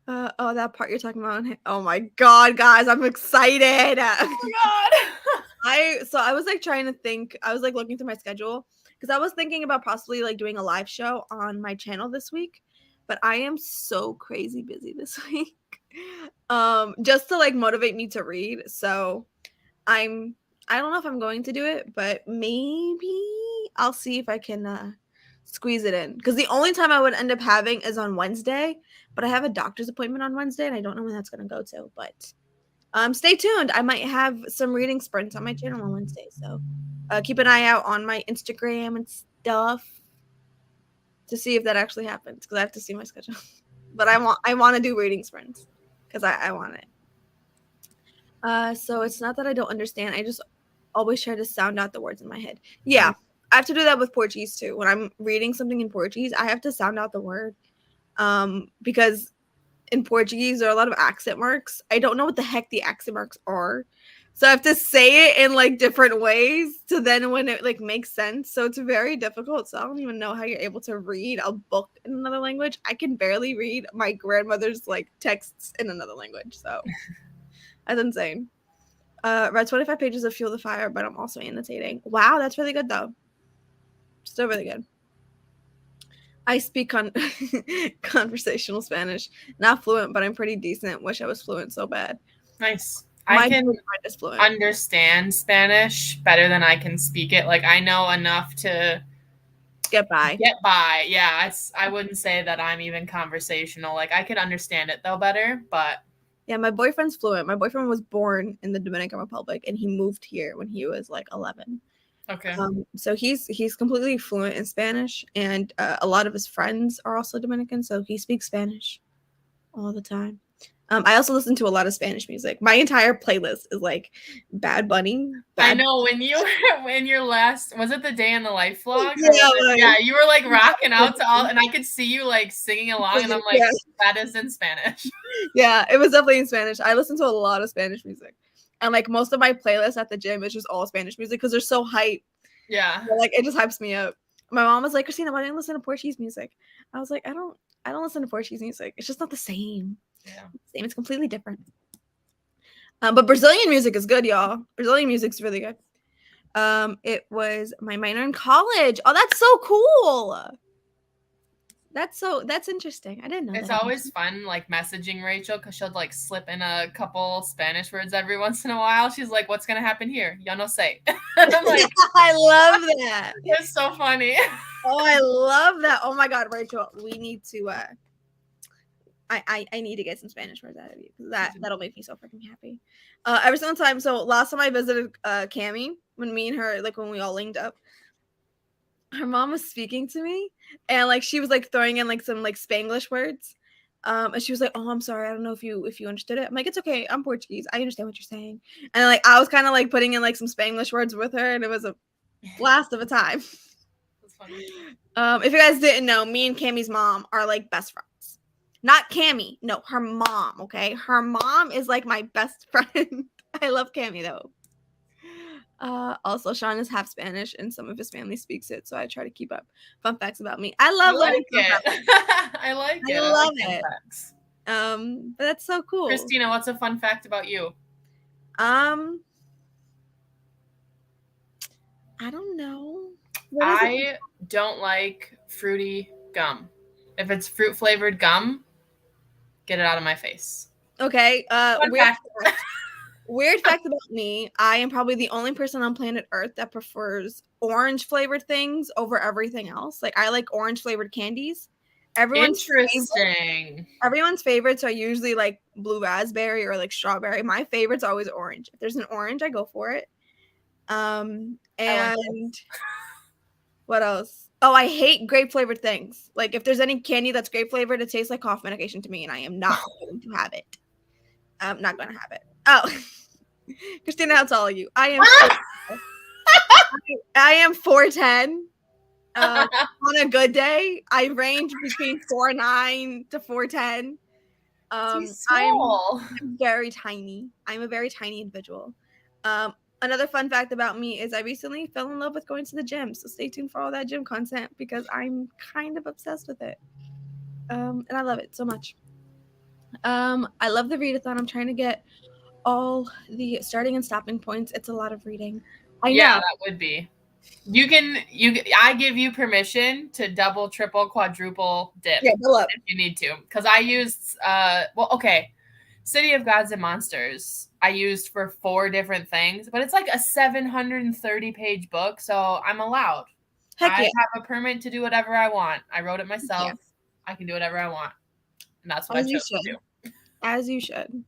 That part you're talking about. Oh my god, guys, I'm excited. Oh my god. I was like trying to think. I was like looking through my schedule because I was thinking about possibly like doing a live show on my channel this week, but I am so crazy busy this week. Just to like motivate me to read. So I don't know if I'm going to do it, but maybe I'll see if I can squeeze it in, because the only time I would end up having is on Wednesday, but I have a doctor's appointment on Wednesday and I don't know when that's going to go to. But stay tuned. I might have some reading sprints on my channel on Wednesday, so keep an eye out on my Instagram and stuff to see if that actually happens, because I have to see my schedule. But I want to do reading sprints because I want it. So it's not that I don't understand. I just always try to sound out the words in my head. Yeah. I have to do that with Portuguese too. When I'm reading something in Portuguese, I have to sound out the word. Because in Portuguese, there are a lot of accent marks. I don't know what the heck the accent marks are. So I have to say it in like different ways to then when it like makes sense. So it's very difficult. So I don't even know how you're able to read a book in another language. I can barely read my grandmother's like texts in another language. So that's insane. Read 25 pages of Fuel the Fire, but I'm also annotating. Wow, that's really good though. Still really good. I speak conversational Spanish. Not fluent, but I'm pretty decent. Wish I was fluent so bad. Nice. I can understand Spanish better than I can speak it. Like, I know enough to get by. Yeah, I wouldn't say that I'm even conversational. Like, I could understand it, though, better, but... Yeah, my boyfriend's fluent. My boyfriend was born in the Dominican Republic, and he moved here when he was, like, 11. Okay. So he's completely fluent in Spanish, and a lot of his friends are also Dominican, so he speaks Spanish all the time. I also listen to a lot of Spanish music. My entire playlist is like Bad Bunny. I know when your last, was it the Day in the Life vlog? Yeah, you were like rocking out to all, and I could see you like singing along, and I'm like, that is in Spanish. Yeah, it was definitely in Spanish. I listen to a lot of Spanish music. And like most of my playlists at the gym is just all Spanish music because they're so hype. Yeah. So, like it just hypes me up. My mom was like, Christina, why don't you listen to Portuguese music? I was like, I don't listen to Portuguese music. It's just not the same. Yeah. It's completely different. But Brazilian music is good, y'all. Brazilian music's really good. It was my minor in college. Oh, that's so cool. That's interesting. I didn't know It's that. always fun, like messaging Rachel, because she'll like slip in a couple Spanish words every once in a while. She's like, "What's gonna happen here? Ya no sé." I'm like, I love that. it's so funny. Oh, I love that. Oh my God, Rachel, we need to. I need to get some Spanish words out of you because that'll make me so freaking happy. Every single time. So last time I visited Cammie, when me and her, like when we all linked up, her mom was speaking to me, and like she was like throwing in like some like Spanglish words. And she was like, "Oh, I'm sorry. I don't know if you understood it." I'm like, "It's okay. I'm Portuguese. I understand what you're saying." And like I was kind of like putting in like some Spanglish words with her, and it was a blast of a time. That's funny. If you guys didn't know, me and Cammie's mom are like best friends. Not Cammie, no, her mom. Okay, her mom is like my best friend. I love Cammie though. Also, Sean is half Spanish, and some of his family speaks it, so I try to keep up. Fun facts about me. I love learning fun facts. I like it. I I love like fun it. facts. But that's so cool. Christina, what's a fun fact about you? I don't know. I don't like fruity gum. If it's fruit flavored gum, get it out of my face. Okay. Fun fact. Weird fact about me, I am probably the only person on planet Earth that prefers orange flavored things over everything else. Like I like orange flavored candies. Everyone's favorites are usually like blue raspberry or like strawberry. My favorite's always orange. If there's an orange, I go for it. And what else? Oh, I hate grape flavored things. Like if there's any candy that's grape flavored, it tastes like cough medication to me, and I am not going to have it. I'm not going to have it. Oh. Christina, how tall are you? I am 4'10". On a good day, I range between 4'9" to 4'10". I'm very tiny. I'm a very tiny individual. Another fun fact about me is I recently fell in love with going to the gym. So stay tuned for all that gym content because I'm kind of obsessed with it. And I love it so much. I love the readathon. I'm trying to get all the starting and stopping points. It's a lot of reading. I know. That would be. I give you permission to double, triple, quadruple dip if you need to. Because I used City of Gods and Monsters I used for 4 different things, but it's like a 730-page book, so I'm allowed. I have a permit to do whatever I want. I wrote it myself. I can do whatever I want. And that's what I chose to do. As you should.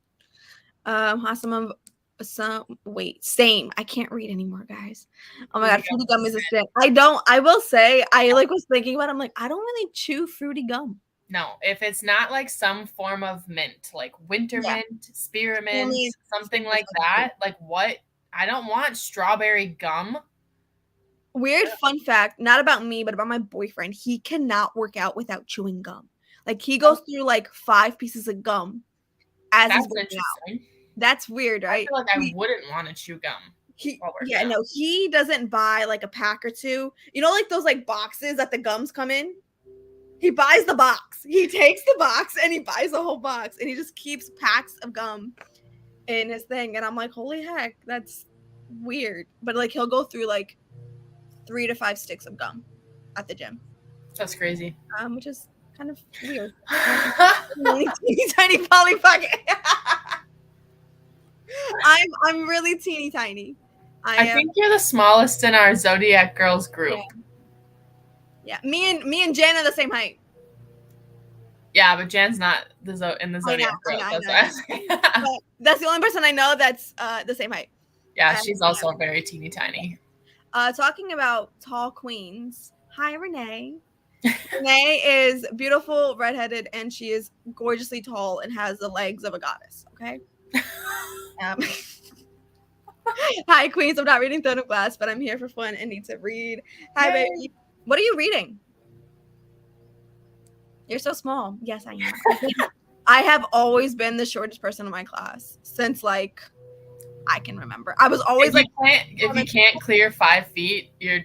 Same. I can't read anymore, guys. Oh my God, fruity gum is a sin. I will say, I like was thinking about it, I'm like, I don't really chew fruity gum. No, if it's not like some form of mint, like winter mint, spearmint, something like that, like what? I don't want strawberry gum. Weird fun fact, not about me, but about my boyfriend. He cannot work out without chewing gum. Like he goes through like 5 pieces of gum as he's working out. That's weird, right? I feel like I wouldn't want to chew gum. He doesn't buy like a pack or 2. You know, like those like boxes that the gums come in? He buys the box. He takes the box and he buys the whole box and he just keeps packs of gum in his thing. And I'm like, holy heck, that's weird. But like he'll go through like 3 to 5 sticks of gum at the gym. That's crazy. Which is kind of weird. Really tiny Polly Pocket. I'm really teeny tiny. I think you're the smallest in our Zodiac Girls group. Yeah. Me and Jan are the same height. Yeah, but Jan's not in the Zodiac group. That's the only person I know that's the same height. Yeah, she's also very teeny tiny. Talking about tall queens. Hi, Renee. Renee is beautiful, redheaded, and she is gorgeously tall and has the legs of a goddess. Okay. Hi, queens. I'm not reading Throne of Glass, but I'm here for fun and need to read. Hi, baby. What are you reading? You're so small. Yes, I am. I have always been the shortest person in my class since like I can remember. I was always if you can't clear 5 feet, you're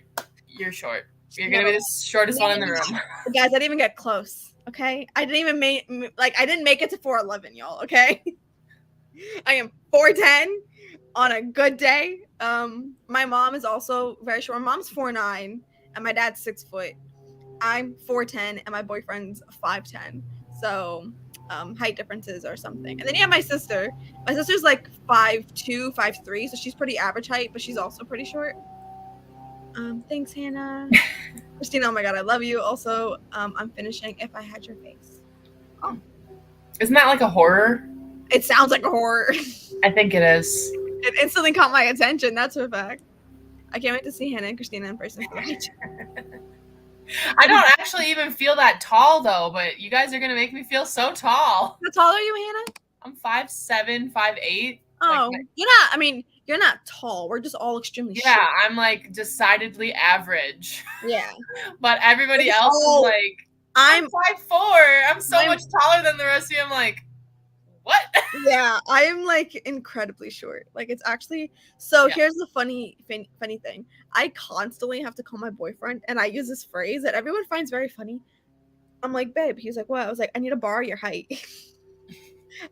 short. You're gonna be the shortest one in the room. Guys, I didn't even get close. Okay, I didn't even I didn't make it to 4'11", y'all. Okay, I am 4'10" on a good day. My mom is also very short. My mom's 4'9", and my dad's 6 foot. I'm 4'10" and my boyfriend's 5'10". So height differences or something. And then you have my sister. My sister's like 5'2", 5'3", so she's pretty average height, but she's also pretty short. Thanks, Hannah. Christina, oh my god, I love you. Also, I'm finishing If I Had Your Face. Oh. Isn't that like a horror? It sounds like a horror. I think it is. It instantly caught my attention, that's a fact. I can't wait to see Hannah and Christina in person for that. I don't actually even feel that tall though, but you guys are gonna make me feel so tall. How tall are you, Hannah? I'm 5'7", 5'8". Oh, like, you're not tall. We're just all extremely yeah, short. I'm like decidedly average. Yeah. But everybody else is like, I'm 5'4". I'm so much taller than the rest of you. I'm like, what? Yeah, I am like incredibly short. Like it's actually Here's the funny thing. I constantly have to call my boyfriend, and I use this phrase that everyone finds very funny. I'm like, babe. He's like, what? I was like, I need to borrow your height.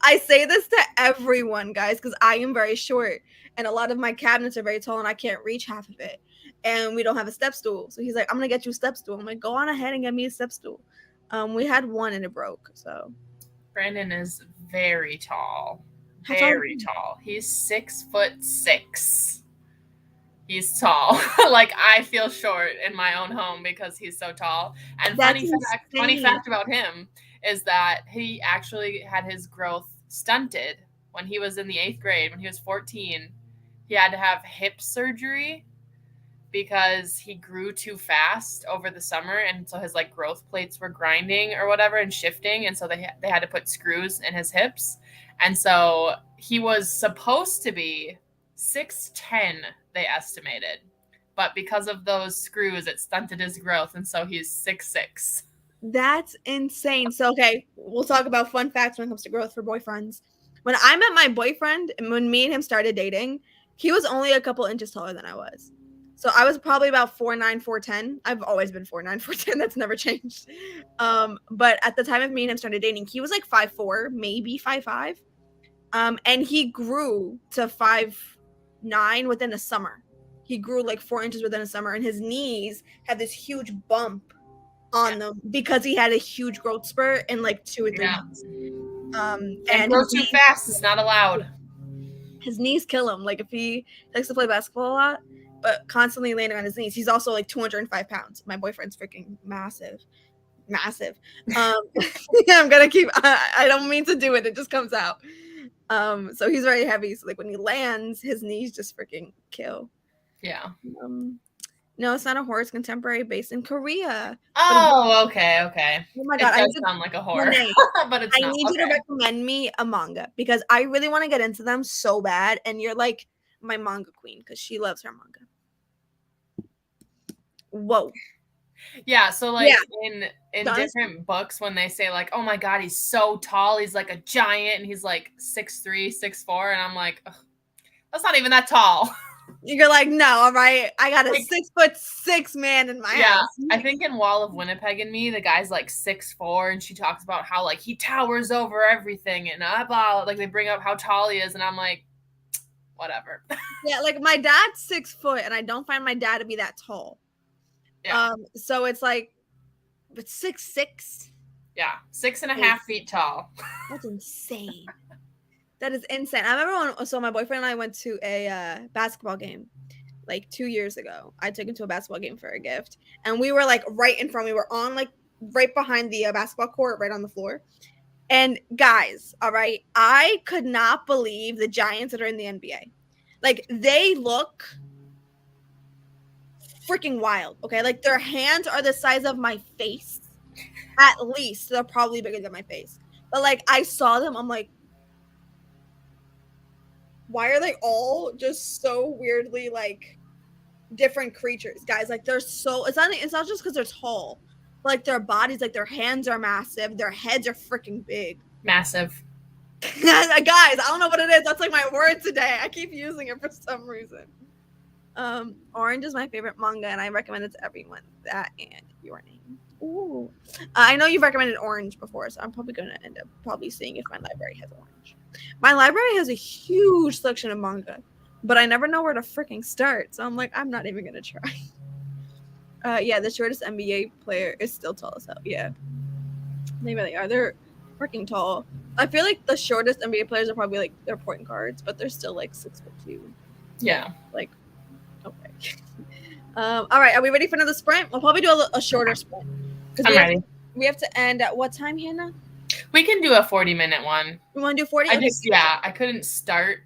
I say this to everyone, guys, because I am very short, and a lot of my cabinets are very tall, and I can't reach half of it. And we don't have a step stool, so he's like, I'm gonna get you a step stool. I'm like, go on ahead and get me a step stool. We had one and it broke, so. Brandon is very tall. How tall? Very tall. He's 6'6". He's tall. Like I feel short in my own home because he's so tall. And funny fact about him is that he actually had his growth stunted when he was in the 8th grade. When he was 14, he had to have hip surgery because he grew too fast over the summer, and so his like growth plates were grinding or whatever and shifting, and so they had to put screws in his hips. And so he was supposed to be 6'10", they estimated, but because of those screws it stunted his growth, and so he's 6'6". That's insane. So okay, we'll talk about fun facts when it comes to growth for boyfriends. When I met my boyfriend and when me and him started dating, he was only a couple inches taller than I was. So I was probably about 4'9", 4'10". I've always been 4'9", 4'10". That's never changed. But at the time of me and him started dating, he was like 5'4", maybe 5'5". And he grew to 5'9" within a summer. He grew like 4 inches within a summer, and his knees had this huge bump on them because he had a huge growth spurt in like 2 or 3 months. And grow too fast is not allowed. His knees kill him. Like if he likes to play basketball a lot, but constantly landing on his knees. He's also like 205 pounds. My boyfriend's freaking massive. I'm gonna keep. I don't mean to do it. It just comes out. So he's very heavy. So like when he lands, his knees just freaking kill. Yeah. No, it's not a horror. It's contemporary, based in Korea. Oh, okay. Oh my god, it does sound like a horror, but it's not. I need you to recommend me a manga because I really want to get into them so bad, and you're like my manga queen because she loves her manga. Whoa. Yeah, so like in different books when they say like, oh my god, he's so tall, he's like a giant, and he's like 6'3", 6'4", and I'm like, that's not even that tall. You're like, no, all right, I got a 6'6" man in my house. I think in Wall of Winnipeg and Me, the guy's like 6'4", and she talks about how like he towers over everything, and blah, like they bring up how tall he is, and I'm like, whatever. Yeah, like my dad's 6 foot, and I don't find my dad to be that tall. Yeah. So it's like, but 6'6". Yeah, 6.5 feet tall. That's insane. That is insane. I remember when my boyfriend and I went to a basketball game like 2 years ago. I took him to a basketball game for a gift, and we were like right in front. We were on like right behind the basketball court, right on the floor. And guys, all right, I could not believe the Giants that are in the NBA. Like they look freaking wild. Okay, like their hands are the size of my face. At least they're probably bigger than my face. But like I saw them, I'm like, why are they all just so weirdly like different creatures, guys? Like they're so it's not just because they're tall, but like their bodies, like their hands are massive, their heads are freaking big. Massive. Guys, I don't know what it is. That's like my word today. I keep using it for some reason. Orange is my favorite manga, and I recommend it to everyone. That and Your Name. Ooh. I know you've recommended Orange before, so I'm probably going to end up seeing if my library has Orange. My library has a huge selection of manga, but I never know where to freaking start. So I'm like, I'm not even going to try. Yeah, the shortest NBA player is still tall as hell. Yeah, they really are. They're freaking tall. I feel like the shortest NBA players are probably like their point guards, but they're still like 6'2". Yeah. Like, okay. All right, are we ready for another sprint? We'll probably do a shorter sprint because I'm ready. we have to end at what time, Hannah? We can do a 40-minute one. We want to do 40. I couldn't start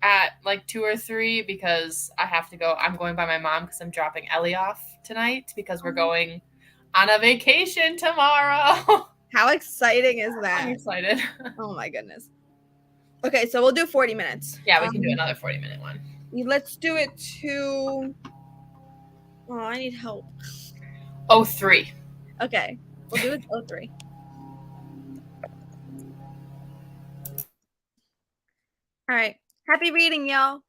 at like 2 or 3 because I have to go. I'm going by my mom because I'm dropping Ellie off tonight because we're going on a vacation tomorrow. How exciting is that? I'm excited. Oh my goodness. Okay, so we'll do 40 minutes. Yeah, we can do another 40-minute one. Let's do it to. Oh, I need help. 03. Okay, we'll do it 03. All right. Happy reading, y'all.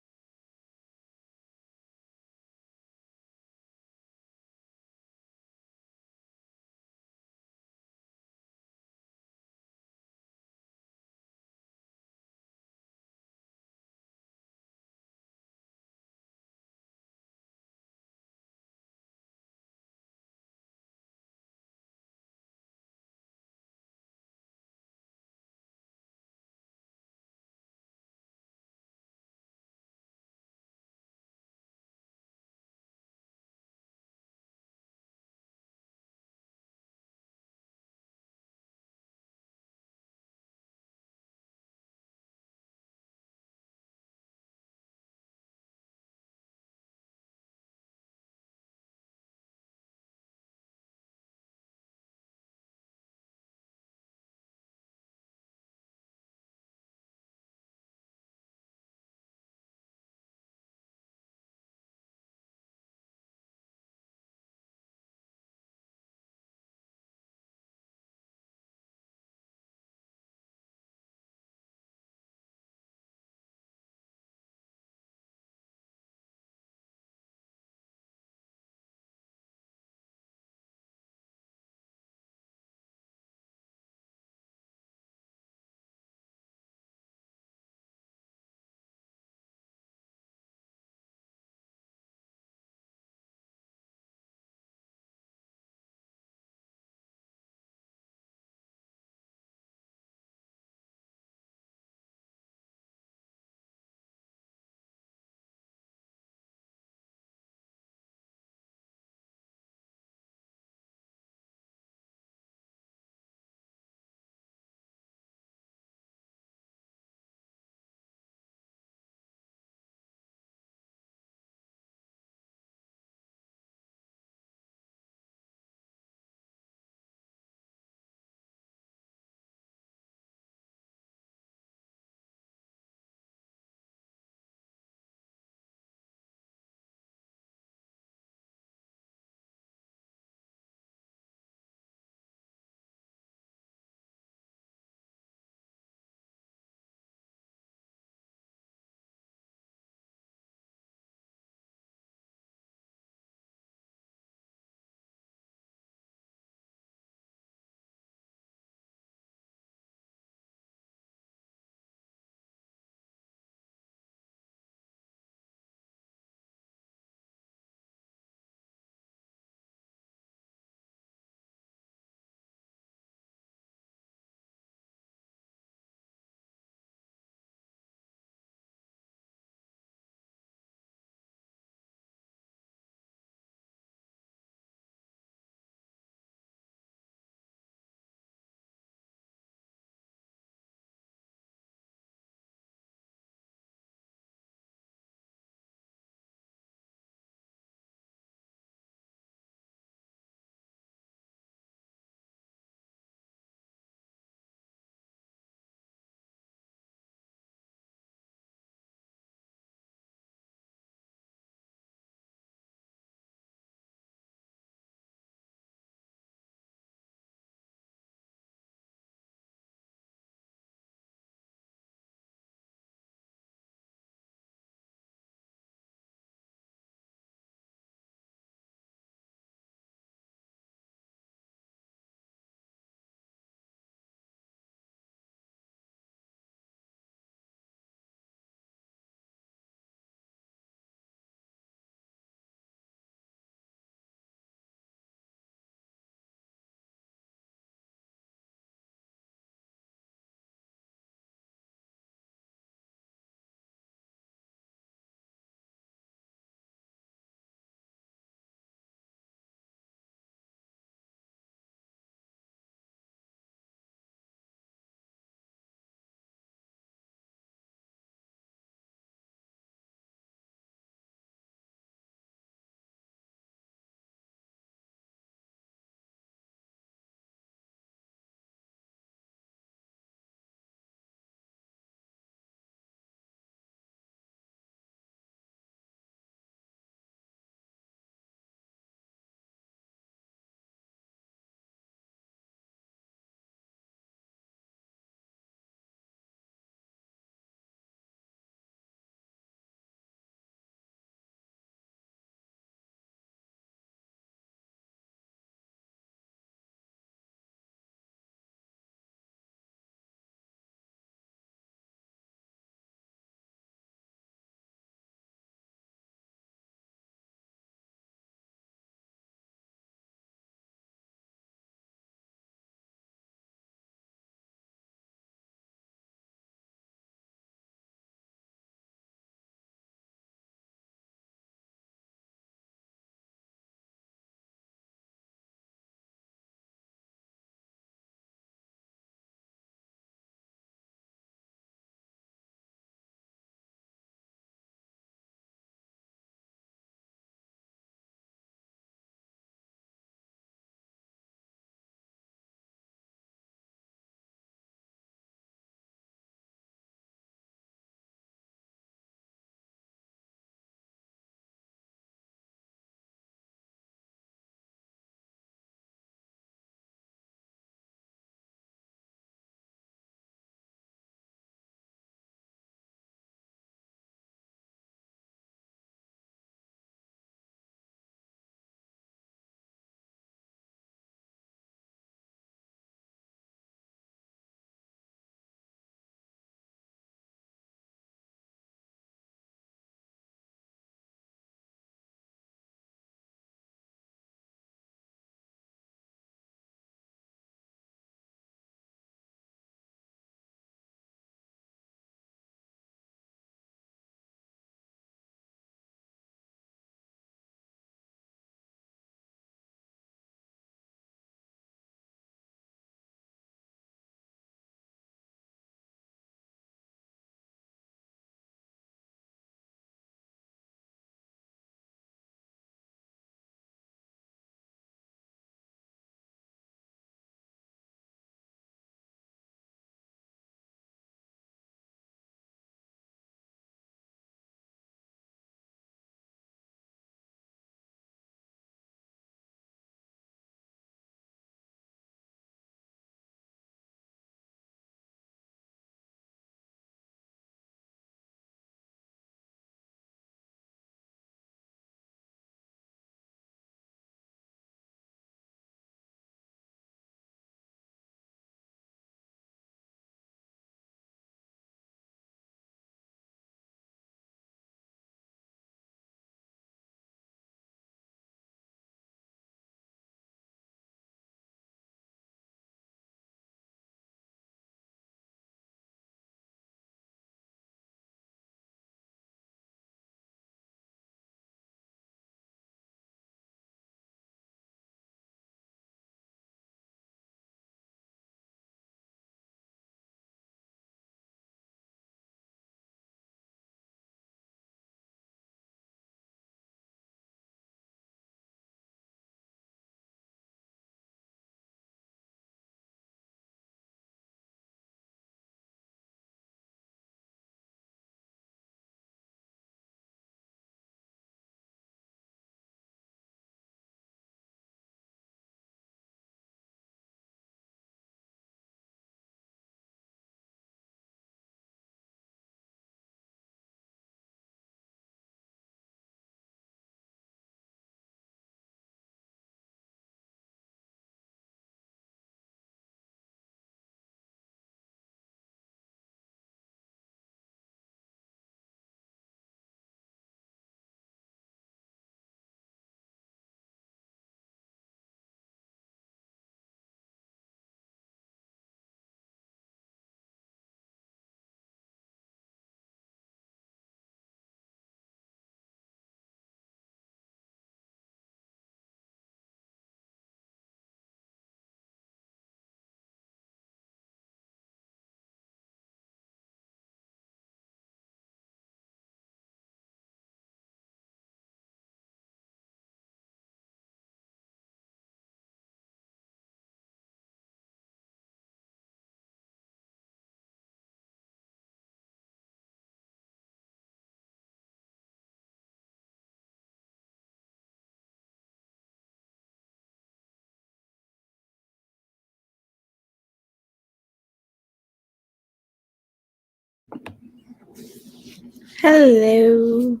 Hello.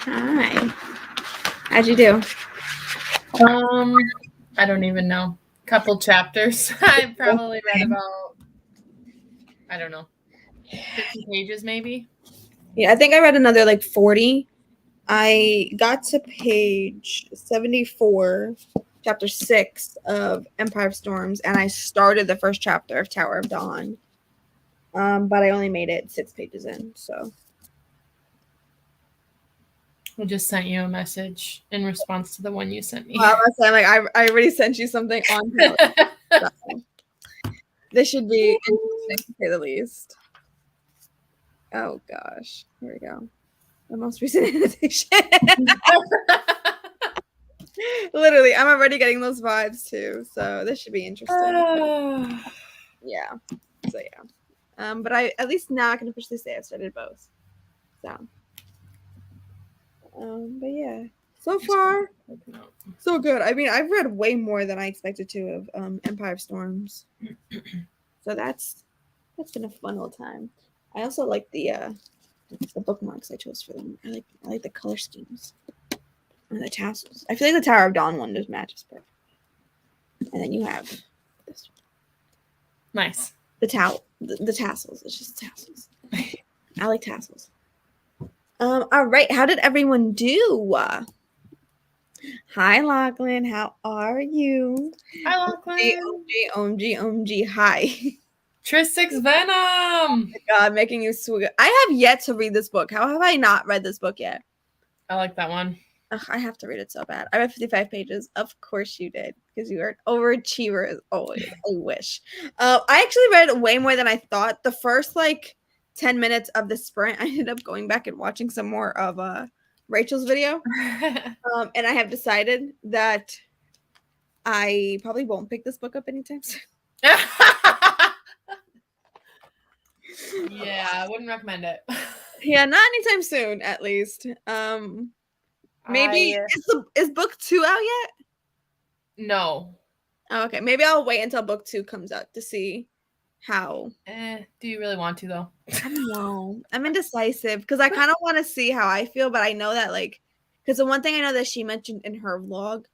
Hi. How'd you do? I don't even know. Couple chapters. I probably read about, I don't know, 50 pages maybe. Yeah, I think I read another like 40. I got to page 74, chapter 6 of Empire of Storms, and I started the first chapter of Tower of Dawn. But I only made it 6 pages in, so. I just sent you a message in response to the one you sent me. Well, I'm like, I already sent you something on Telegram. So. This should be interesting to say the least. Oh gosh, here we go. The most recent annotation. Literally, I'm already getting those vibes too, so this should be interesting. Yeah. So yeah. But at least now I can officially say I've started both. So. But yeah. So far, so good. I mean, I've read way more than I expected to of Empire of Storms. So that's been a fun old time. I also like the bookmarks I chose for them. I like the color schemes and the tassels. I feel like the Tower of Dawn one just matches perfect. And then you have this one. Nice. The tassels. It's just tassels. I like tassels. All right. How did everyone do? Hi, Lachlan. How are you? Hi, Lachlan. OMG. Hi. Tristix Venom. Oh my God, making you sweet. I have yet to read this book. How have I not read this book yet? I like that one. Ugh, I have to read it so bad. I read 55 pages. Of course you did, because you are an overachiever as always. I wish. I actually read way more than I thought. The first 10 minutes of the sprint, I ended up going back and watching some more of Rachel's video. And I have decided that I probably won't pick this book up anytime soon. Yeah, I wouldn't recommend it. Yeah, not anytime soon, at least. Maybe is book 2 out yet? No. Oh, okay. Maybe I'll wait until book 2 comes out to see how. Do you really want to though? I don't know. I'm indecisive because I kind of want to see how I feel, but I know that because the one thing I know that she mentioned in her vlog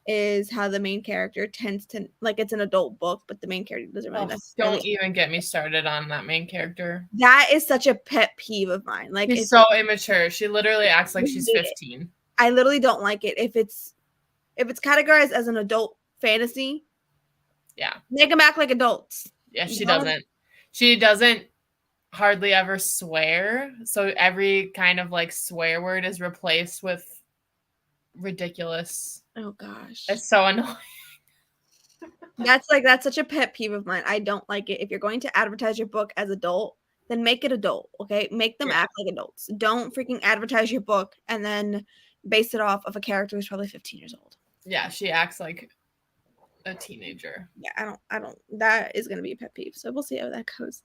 is how the main character tends to it's an adult book, but the main character doesn't really necessarily. Don't even get me started on that main character. That is such a pet peeve of mine. She's so immature. She literally acts like she's 15. I literally don't like it if it's categorized as an adult fantasy. Yeah, make them act like adults. Yeah, she doesn't. She doesn't hardly ever swear. So every kind of swear word is replaced with ridiculous. Oh gosh, it's so annoying. That's such a pet peeve of mine. I don't like it. If you're going to advertise your book as adult, then make it adult. Okay, make them act like adults. Don't freaking advertise your book and then base it off of a character who's probably 15 years old. Yeah, she acts like a teenager. Yeah, I don't. That is gonna be a pet peeve. So we'll see how that goes.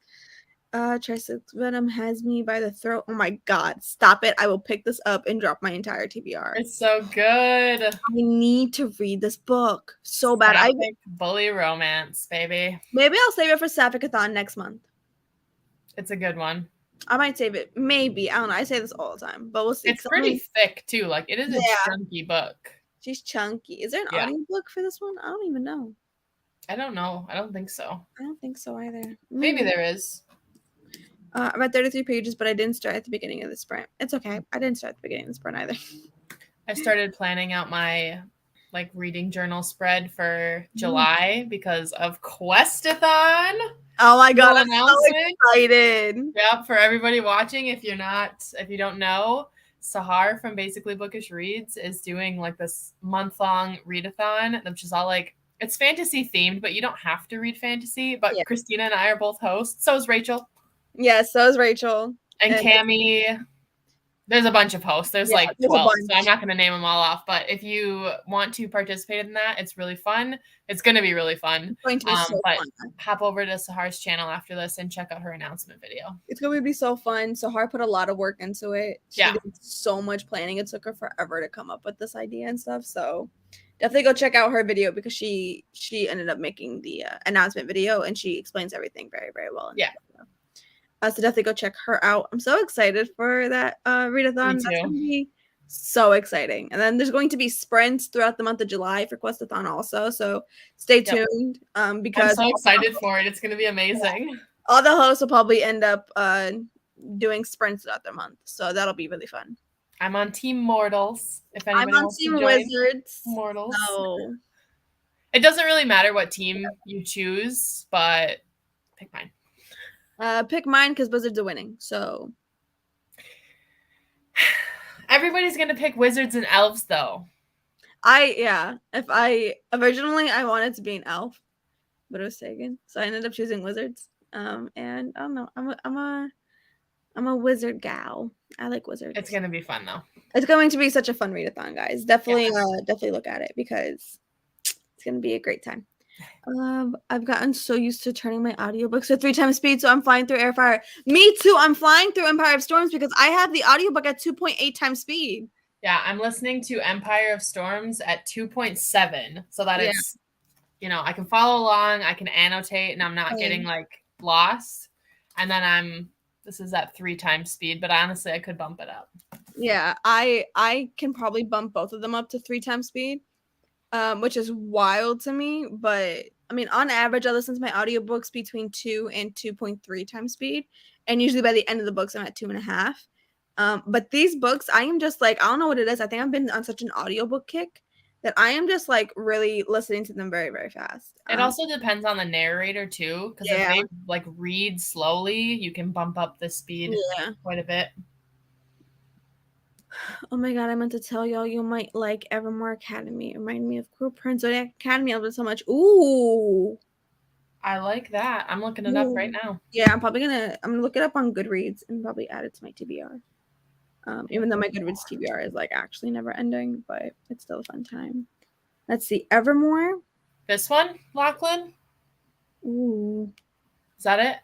Tristix Venom has me by the throat. Oh my God, stop it. I will pick this up and drop my entire TBR. It's so good. I need to read this book so bad. Sapphic bully romance, baby. Maybe I'll save it for Sapphic-a-thon next month. It's a good one. I might save it. Maybe. I don't know. I say this all the time, but we'll see. It's pretty thick too. It is a chunky book. She's chunky. Is there an audiobook for this one? I don't even know. I don't know. I don't think so. I don't think so either. Maybe there is. I'm at 33 pages, but I didn't start at the beginning of the sprint. It's okay. I didn't start at the beginning of the sprint either. I started planning out my reading journal spread for July because of Questathon. Oh my God, I'm so excited. Yeah, for everybody watching, if you don't know, Sahar from Basically Bookish Reads is doing this month-long readathon, which is all it's fantasy themed, but you don't have to read fantasy. But Christina and I are both hosts. So is Rachel. Yes, so is Rachel. And Cammie. There's a bunch of hosts. There's 12, so I'm not going to name them all off. But if you want to participate in that, it's really fun. It's going to be really fun. It's going to be so fun. Hop over to Sahar's channel after this and check out her announcement video. It's going to be so fun. Sahar put a lot of work into it. She did so much planning. It took her forever to come up with this idea and stuff. So definitely go check out her video because she ended up making the announcement video and she explains everything very, very well. Yeah. So definitely go check her out. I'm so excited for that readathon. Me too. That's gonna be so exciting. And then there's going to be sprints throughout the month of July for Questathon also. So stay tuned. Because I'm so excited for it. It's gonna be amazing. all the hosts will probably end up doing sprints throughout the month. So that'll be really fun. I'm on Team Mortals. If I'm anybody on wants Team to join Wizards. Mortals. So It doesn't really matter what team you choose, but pick mine. Pick mine because Wizards are winning. So everybody's gonna pick wizards and elves, though. Originally I wanted to be an elf, but it was taken, so I ended up choosing wizards. And I don't know, I'm a wizard gal. I like wizards. It's gonna be fun though. It's going to be such a fun readathon, guys. Definitely look at it because it's gonna be a great time. I've gotten so used to turning my audiobooks to 3 times speed, so I'm flying through Airfire. Me too. I'm flying through Empire of Storms because I have the audiobook at 2.8 times speed. Yeah, I'm listening to Empire of Storms at 2.7, so that it's, I can follow along, I can annotate, and I'm not getting like lost. And then this is at 3 times speed, but honestly, I could bump it up. Yeah, I can probably bump both of them up to 3 times speed, which is wild to me. But I mean, on average, I listen to my audiobooks between 2 and 2.3 times speed, and usually by the end of the books, I'm at 2.5. But these books, I am just like, I don't know what it is. I think I've been on such an audiobook kick that I am just like really listening to them very, very fast. It also depends on the narrator too, because if they like read slowly, you can bump up the speed quite a bit. Oh my god, I meant to tell y'all you might like Evermore Academy. It reminded me of Cruel Prince Zodiac Academy. I love it so much. Ooh. I like that. I'm looking it up right now. Yeah, I'm gonna look it up on Goodreads and probably add it to my TBR. Even though my Goodreads TBR is like actually never ending, but it's still a fun time. Let's see, Evermore. This one, Lachlan? Ooh. Is that it?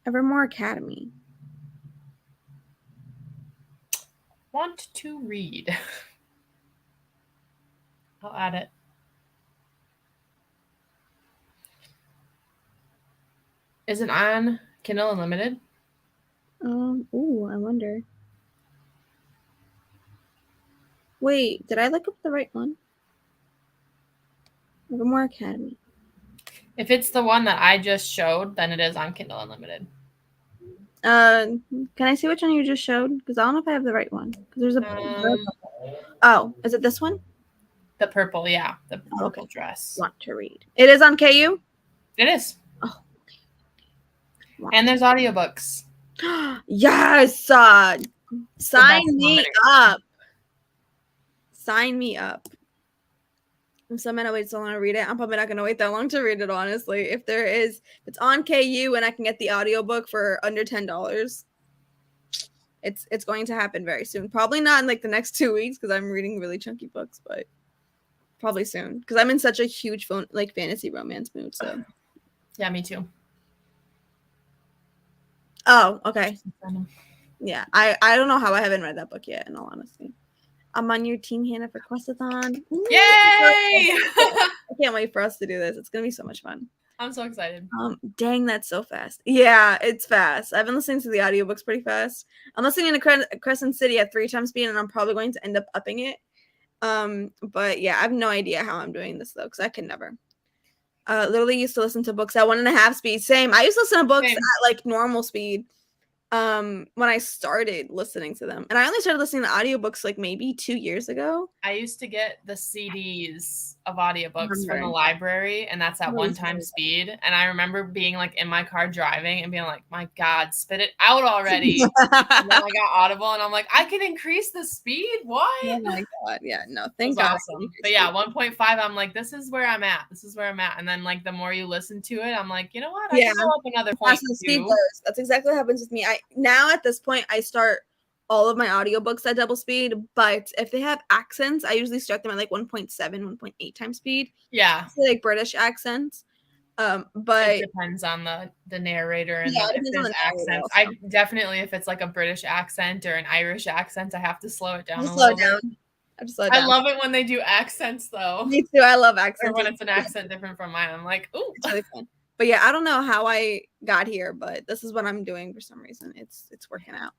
Evermore Academy. Want to read. I'll add it. Is it on Kindle Unlimited? Ooh, I wonder. Wait, did I look up the right one? Evermore Academy. If it's the one that I just showed, then it is on Kindle Unlimited. Can I see which one you just showed? Because I don't know if I have the right one. Because there's a is it this one? The purple, yeah. The purple dress. Want to read. It is on KU? It is. Oh. And there's audiobooks. Yes! Sign me up. Sign me up. I'm so gonna wait so long to read it. I'm probably not gonna wait that long to read it, honestly. If it's on KU and I can get the audiobook for under $10, it's going to happen very soon. Probably not in like the next 2 weeks because I'm reading really chunky books, but probably soon because I'm in such a huge fantasy romance mood. So yeah, me too. Oh, okay. Yeah, I don't know how I haven't read that book yet, in all honesty. I'm on your team, Hannah, for Questathon. Yay! I can't wait for us to do this. It's going to be so much fun. I'm so excited. Dang, that's so fast. Yeah, it's fast. I've been listening to the audiobooks pretty fast. I'm listening to Crescent City at 3 times speed, and I'm probably going to end up upping it. But yeah, I have no idea how I'm doing this, though, because I can never. Literally used to listen to books at 1.5 speed. Same. I used to listen to books at like normal speed. When I started listening to them, and I only started listening to audiobooks like maybe 2 years ago. I used to get the CDs of audiobooks from the library, and that's at 1 time speed. And I remember being like in my car driving and being like, my God, spit it out already. And then I got Audible and I'm like, I can increase the speed? What? Oh my God. Yeah, no, thank God. Awesome. But yeah, 1.5, I'm like, this is where I'm at. This is where I'm at. And then like the more you listen to it, I'm like, you know what? I can go up another point. That's exactly what happens with me. Now at this point, I start all of my audiobooks at double speed, but if they have accents, I usually start them at like 1.7, 1.8 times speed. Yeah. Like British accents. But it depends on the narrator and if there's accents. I definitely, if it's like a British accent or an Irish accent, I have to slow it down a little bit. I love it when they do accents though. Me too. I love accents. Or when it's an accent different from mine. I'm like, ooh. It's really fun. But yeah, I don't know how I got here, but this is what I'm doing for some reason. It's working out.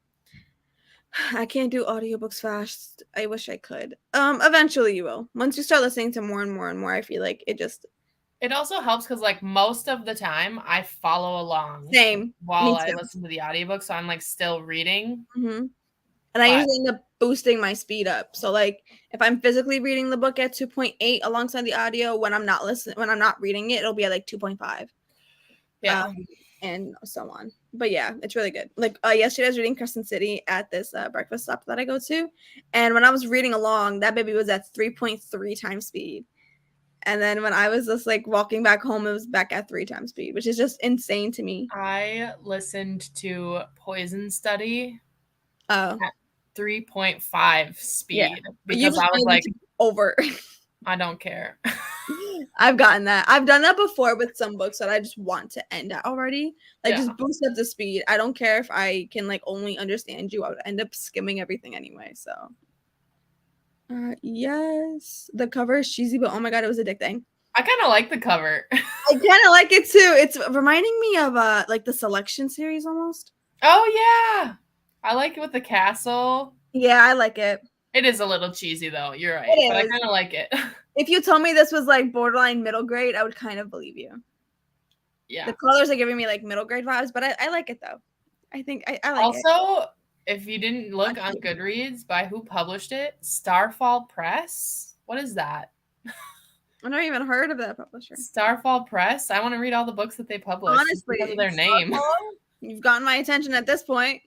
I can't do audiobooks fast. I wish I could. Eventually you will. Once you start listening to more and more and more, I feel like It also helps because like most of the time I follow along same. while Me I too. listen to the audiobook, so I'm like still reading. Mm-hmm. And I But usually end up boosting my speed up. So like if I'm physically reading the book at 2.8 alongside the audio, when I'm not reading it, it'll be at like 2.5. yeah, And so on. But yeah, it's really good. Like yesterday I was reading Crescent City at this breakfast stop that I go to. And when I was reading along, that baby was at 3.3 times speed. And then when I was just like walking back home, it was back at 3 times speed, which is just insane to me. I listened to Poison Study Oh, 3.5 yeah. speed You because just I was wanted like, to over. I don't care. I've gotten that. I've done that before with some books that I just want to end at already. Like Yeah. just boost up the speed. I don't care if I can like only understand you. I would end up skimming everything anyway. So yes. The cover is cheesy, but oh my god, it was addicting. I kind of like the cover. I kind of like it too. It's reminding me of like the Selection series almost. Oh yeah, I like it with the castle. Yeah, I like it. It is a little cheesy though. You're right, It but I is. kind of like it. If you told me this was like borderline middle grade, I would kind of believe you. Yeah. The colors are giving me like middle grade vibes, but I like it though. I think I like it. Also, if you didn't look on Goodreads, by who published it? Starfall Press. What is that? I've never even heard of that publisher. Starfall Press. I want to read all the books that they publish. Honestly, because of their name. Starfall, you've gotten my attention at this point.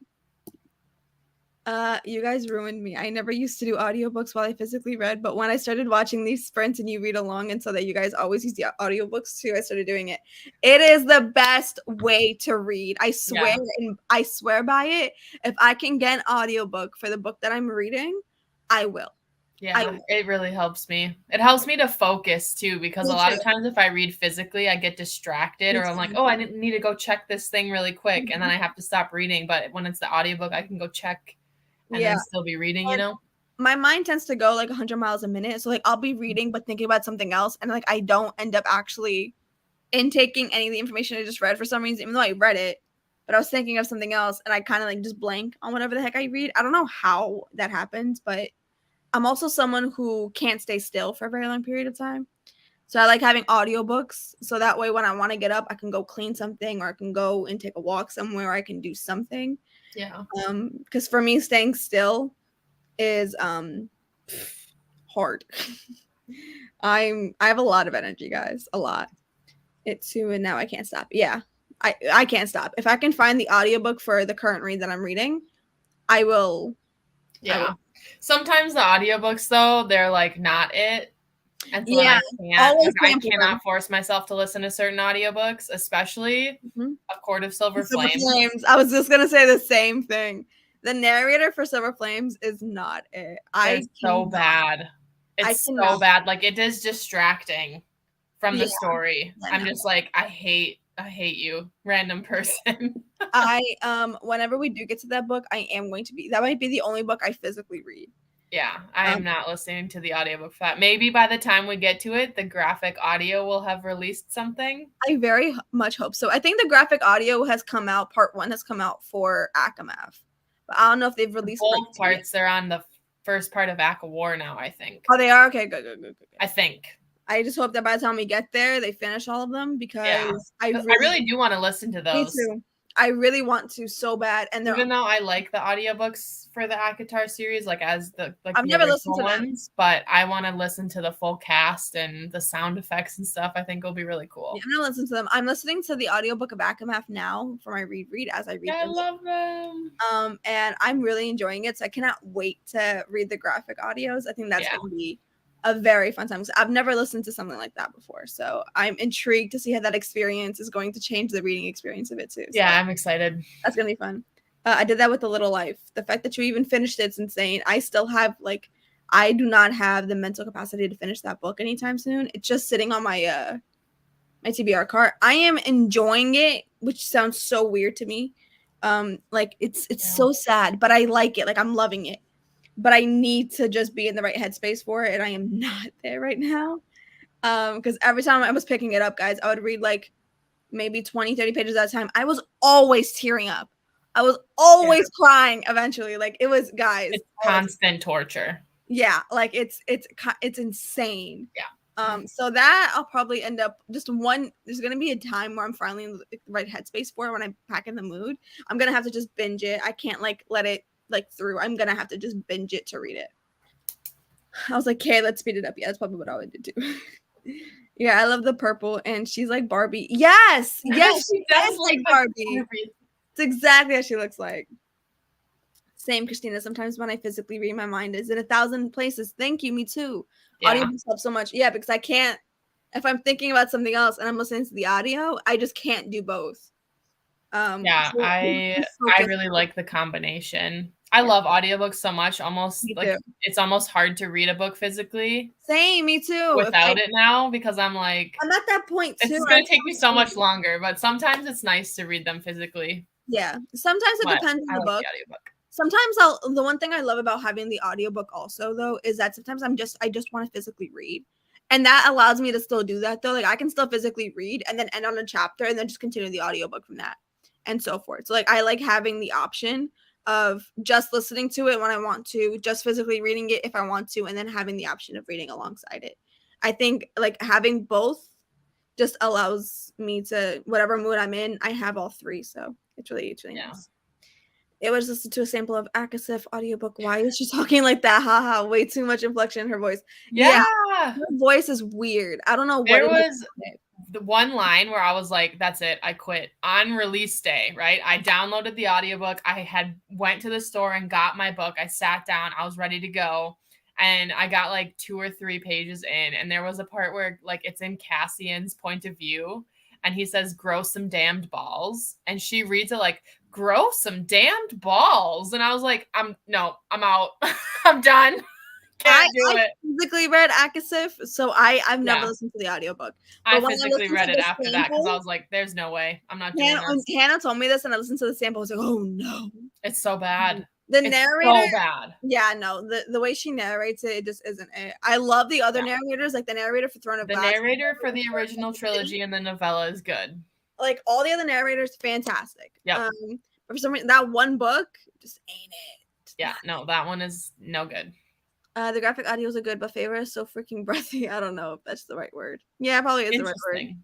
You guys ruined me. I never used to do audiobooks while I physically read, but when I started watching these sprints and you read along and so that you guys always use the audiobooks too, I started doing it. It is the best way to read. I swear, Yeah. and I swear by it. If I can get an audiobook for the book that I'm reading, I will. Yeah, it really helps me. It helps me to focus too, because a lot of times if I read physically, I get distracted or I'm like, oh, I need to go check this thing really quick. And then I have to stop reading. But when it's the audiobook, I can go check and then still be reading, you know? My mind tends to go like 100 miles a minute. So like I'll be reading but thinking about something else. And like I don't end up actually intaking any of the information I just read for some reason, even though I read it. But I was thinking of something else and I kind of like just blank on whatever the heck I read. I don't know how that happens, but I'm also someone who can't stay still for a very long period of time. So I like having audiobooks. So that way when I want to get up, I can go clean something or I can go and take a walk somewhere. Or I can do something. Yeah. Because for me, staying still is hard. I have a lot of energy, guys. A lot. It's too, and now I can't stop. Yeah. I can't stop. If I can find the audiobook for the current read that I'm reading, I will. Yeah. Sometimes the audiobooks though, they're like not it. And so Yeah, I cannot force myself to listen to certain audiobooks, especially A Court of Silver Flames. I was just gonna say the same thing. The narrator for Silver Flames is not it. It's so bad. It's so bad. Like it is distracting from the story. I'm just like, I hate you, random person. Whenever we do get to that book, I am going to be. That might be the only book I physically read. Yeah, I am not listening to the audiobook for that. Maybe by the time we get to it, the graphic audio will have released something. I very much hope so. I think the graphic audio has come out. Part 1 has come out for Akamath. But I don't know if they've released both parts. They're on the first part of Ack of War now, I think. Oh, they are? Okay, good. I think. I just hope that by the time we get there, they finish all of them because I really do want to listen to those. Me too. I really want to so bad. And even though I like the audiobooks for the ACOTAR series, like as I've never listened to ones, but I want to listen to the full cast and the sound effects and stuff. I think will be really cool. Yeah, I'm gonna listen to them. I'm listening to the audiobook of Akamath now for my read as I read. I love them. And I'm really enjoying it. So I cannot wait to read the graphic audios. I think that's gonna be a very fun time. I've never listened to something like that before. So I'm intrigued to see how that experience is going to change the reading experience of it too. So yeah, I'm excited. That's going to be fun. I did that with The Little Life. The fact that you even finished it's insane. I still have I do not have the mental capacity to finish that book anytime soon. It's just sitting on my my TBR cart. I am enjoying it, which sounds so weird to me. It's so sad, but I like it. I'm loving it. But I need to just be in the right headspace for it, and I am not there right now. Because every time I was picking it up, guys, I would read maybe 20, 30 pages at a time, I was always tearing up. I was always crying eventually. Like it was, guys. It's constant torture. Yeah, like it's insane. Yeah. So that I'll probably end up just one. There's gonna be a time where I'm finally in the right headspace for it when I'm back in the mood. I'm gonna have to just binge it. I can't like let it like through. I'm gonna have to just binge it to read it. I was like, okay, let's speed it up. Yeah, that's probably what I would do too. Yeah, I love the purple, and she's like Barbie. Yes, yes, she does like Barbie. It's exactly how she looks like. Same, Christina. Sometimes when I physically read, my mind is in 1,000 places. Thank you, me too. Yeah. Audiobooks help so much. Yeah, because I can't. If I'm thinking about something else and I'm listening to the audio, I just can't do both. Yeah, so I really like the combination. I love audiobooks so much. Almost like it's almost hard to read a book physically. Same, me too. Without it now, because I'm like, I'm at that point too. It's gonna take me so much longer, but sometimes it's nice to read them physically. Yeah, sometimes it depends on the book. The audiobook. Sometimes the one thing I love about having the audiobook also though is that sometimes I just want to physically read. And that allows me to still do that though. Like I can still physically read and then end on a chapter and then just continue the audiobook from that and so forth. So like I like having the option of just listening to it when I want to, just physically reading it if I want to, and then having the option of reading alongside it. I think like having both just allows me to, whatever mood I'm in, I have all three. So it's really nice. It was listened to a sample of Akasif audiobook. Why is she talking like that? Haha, way too much inflection in her voice. Yeah. Her voice is weird. I don't know what there was the one line where I was like, that's it, I quit on release day, right? I downloaded the audiobook. I went to the store and got my book. I sat down, I was ready to go. And I got like 2 or 3 pages in, and there was a part where like it's in Cassian's point of view, and he says, grow some damned balls. And she reads it like, grow some damned balls. And I was like, I'm out. I'm done. Can't do it. I physically read Akasif, so I've never listened to the audiobook. But I physically read it after that because I was like, there's no way. I'm not doing this. When Hannah told me this and I listened to the sample, I was like, oh no. It's so bad. The narrator, so bad. Yeah, no, the way she narrates it, it just isn't it. I love the other narrators, like the narrator for Throne of Glass. The narrator for the original trilogy and the novella is good. Like all the other narrators, fantastic. Yeah. For some reason, that one book just ain't it. Yeah, no, that one is no good. The graphic audios are good, but favorite is so freaking breathy. I don't know if that's the right word. Yeah, probably is the right word.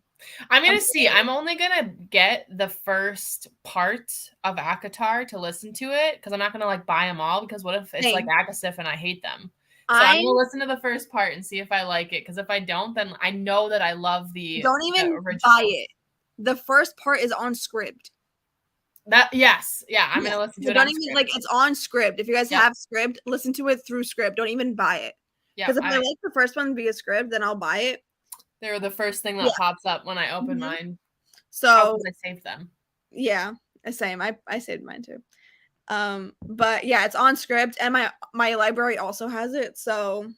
I'm going to see. I'm only going to get the first part of ACOTAR to listen to it because I'm not going to like buy them all because what if it's like Akasif and I hate them? So I'm going to listen to the first part and see if I like it because if I don't, then I know that I love the Don't even buy it. The first part is on script. I'm going to listen to it. Don't even like it's on script. If you guys have script, listen to it through script. Don't even buy it. Because if I like the first one via script, then I'll buy it. They were the first thing that pops up when I open mine. So I saved them. Yeah, same. I saved mine too. But yeah, it's on script, and my library also has it, so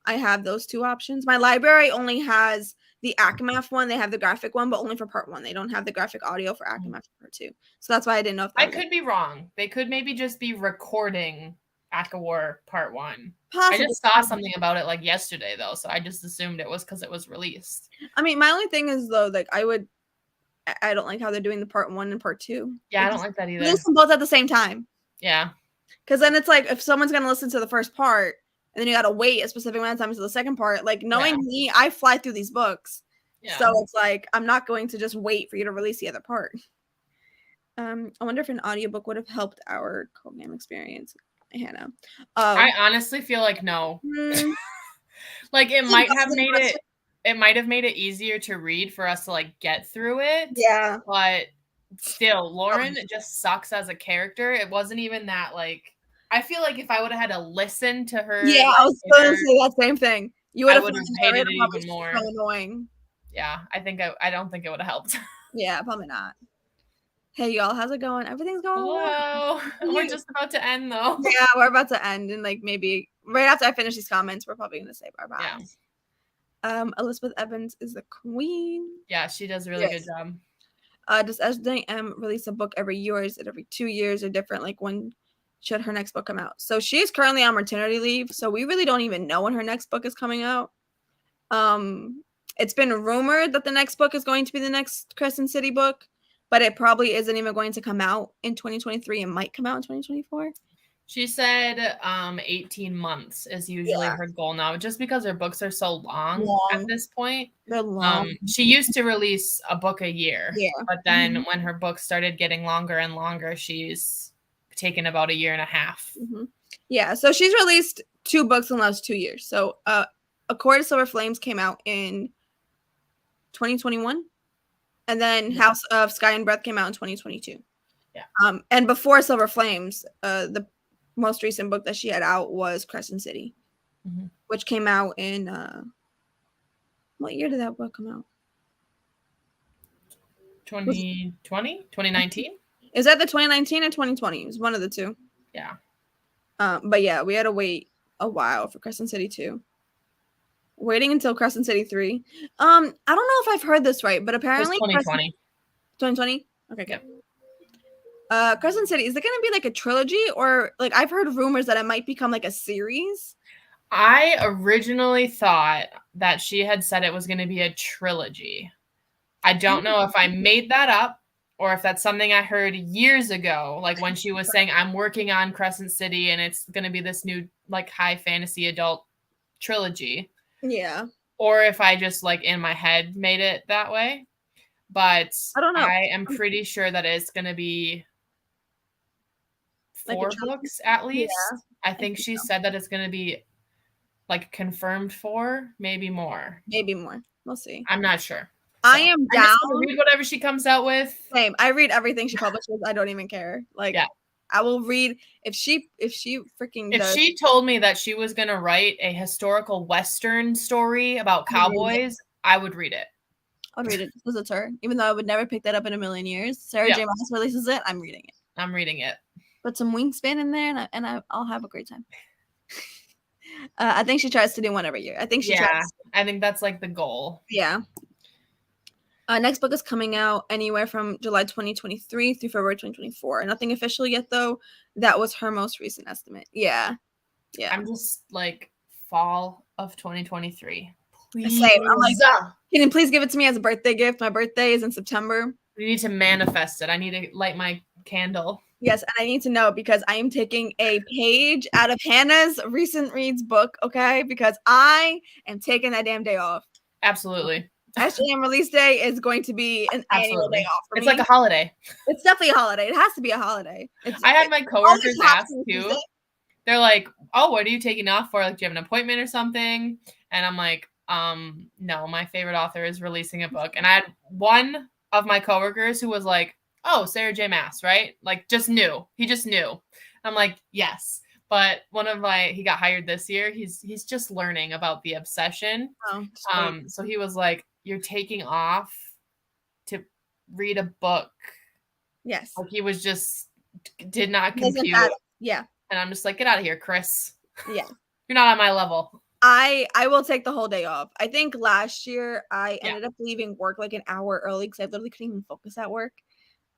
I have those two options. My library only has the Akamath one. They have the graphic one, but only for part 1. They don't have the graphic audio for Akamath for part 2. So that's why I didn't know if I could be wrong. They could maybe just be recording ACOWAR part 1. Possibly. I just saw something about it like yesterday though, so I just assumed it was because it was released. I mean, my only thing is though, like I don't like how they're doing the part 1 and part 2. Yeah, I don't like that either. Listen both at the same time. Yeah. Because then it's like if someone's gonna listen to the first part and then you gotta wait a specific amount of time to the second part, like knowing me, I fly through these books. Yeah. So it's like I'm not going to just wait for you to release the other part. I wonder if an audiobook would have helped our code name experience. Hannah. I honestly feel like no. Like it might have made it easier to read for us to like get through it. Yeah. But still, Lauren just sucks as a character. It wasn't even that like I feel like if I would have had to listen to her. Yeah, I was going to say that same thing. You would have hated it even more. So annoying. Yeah, I don't think it would have helped. Yeah, probably not. Hey y'all, how's it going? Everything's going well. We're just about to end though. Yeah, we're about to end, and like maybe right after I finish these comments, we're probably gonna say bye bye. Yeah. Elizabeth Evans is the queen. Yeah, she does a really good job. Does SJM release a book every year, or is it every 2 years or different? Like when should her next book come out? So she's currently on maternity leave, so we really don't even know when her next book is coming out. It's been rumored that the next book is going to be the next Crescent City book, but it probably isn't even going to come out in 2023. It might come out in 2024. She said 18 months is usually her goal now, just because her books are so long at this point. They're long. She used to release a book a year, but then Mm-hmm. when her books started getting longer and longer, she's taken about a year and a half. Mm-hmm. Yeah, so she's released 2 books in the last 2 years. So A Court of Silver Flames came out in 2021, and then House of Sky and Breath came out in 2022. Yeah. And before Silver Flames, the most recent book that she had out was Crescent City, which came out in what year did that book come out? 2020? 2019? Is that the 2019 or 2020? It was one of the two. Yeah. But yeah, we had to wait a while for Crescent City 2. Waiting until Crescent City 3. I don't know if I've heard this right, but apparently 2020. 2020? Okay, good. Crescent City, is it going to be like a trilogy, or like I've heard rumors that it might become like a series? I originally thought that she had said it was going to be a trilogy. I don't know if I made that up or if that's something I heard years ago, like when she was saying, I'm working on Crescent City and it's going to be this new like high fantasy adult trilogy. Yeah. Or if I just like in my head made it that way. But I don't know. I am pretty sure that it's going to be 4 books at least. Yeah, I think she said that it's going to be like confirmed 4, maybe more. Maybe more. We'll see. I'm not sure. So, I am down. I'm just read whatever she comes out with. Same. I read everything she publishes. I don't even care. Like, yeah. I will read if she freaking if does. She told me that she was going to write a historical Western story about cowboys, I would read it. I'd read it because it's her. Even though I would never pick that up in a million years. Sarah J. Maas releases it. I'm reading it. I'm reading it. Put some wingspan in there, and I'll have a great time. I think she tries to do one every year. I think she tries. I think that's like the goal. Yeah. Next book is coming out anywhere from July 2023 through February 2024. Nothing official yet, though. That was her most recent estimate. Yeah. I'm just like fall of 2023. Please. Same. I'm like, can you please give it to me as a birthday gift? My birthday is in September. We need to manifest it. I need to light my candle. Yes, and I need to know because I am taking a page out of Hannah's recent reads book, okay? Because I am taking that damn day off. Absolutely. SJM release day is going to be an annual day off for me. It's like a holiday. It's definitely a holiday. It has to be a holiday. I had my coworkers ask too. They're like, "Oh, what are you taking off for? Like, do you have an appointment or something?" And I'm like, no, my favorite author is releasing a book." And I had one of my coworkers who was like, "Oh, Sarah J. Maas, right?" Like, just knew. He just knew. I'm like, yes. But he got hired this year. He's just learning about the obsession. Oh, so he was like, "You're taking off to read a book." Yes. Like he was just did not compute. Yeah. And I'm just like, get out of here, Chris. Yeah. You're not on my level. I will take the whole day off. I think last year I ended up leaving work like an hour early because I literally couldn't even focus at work.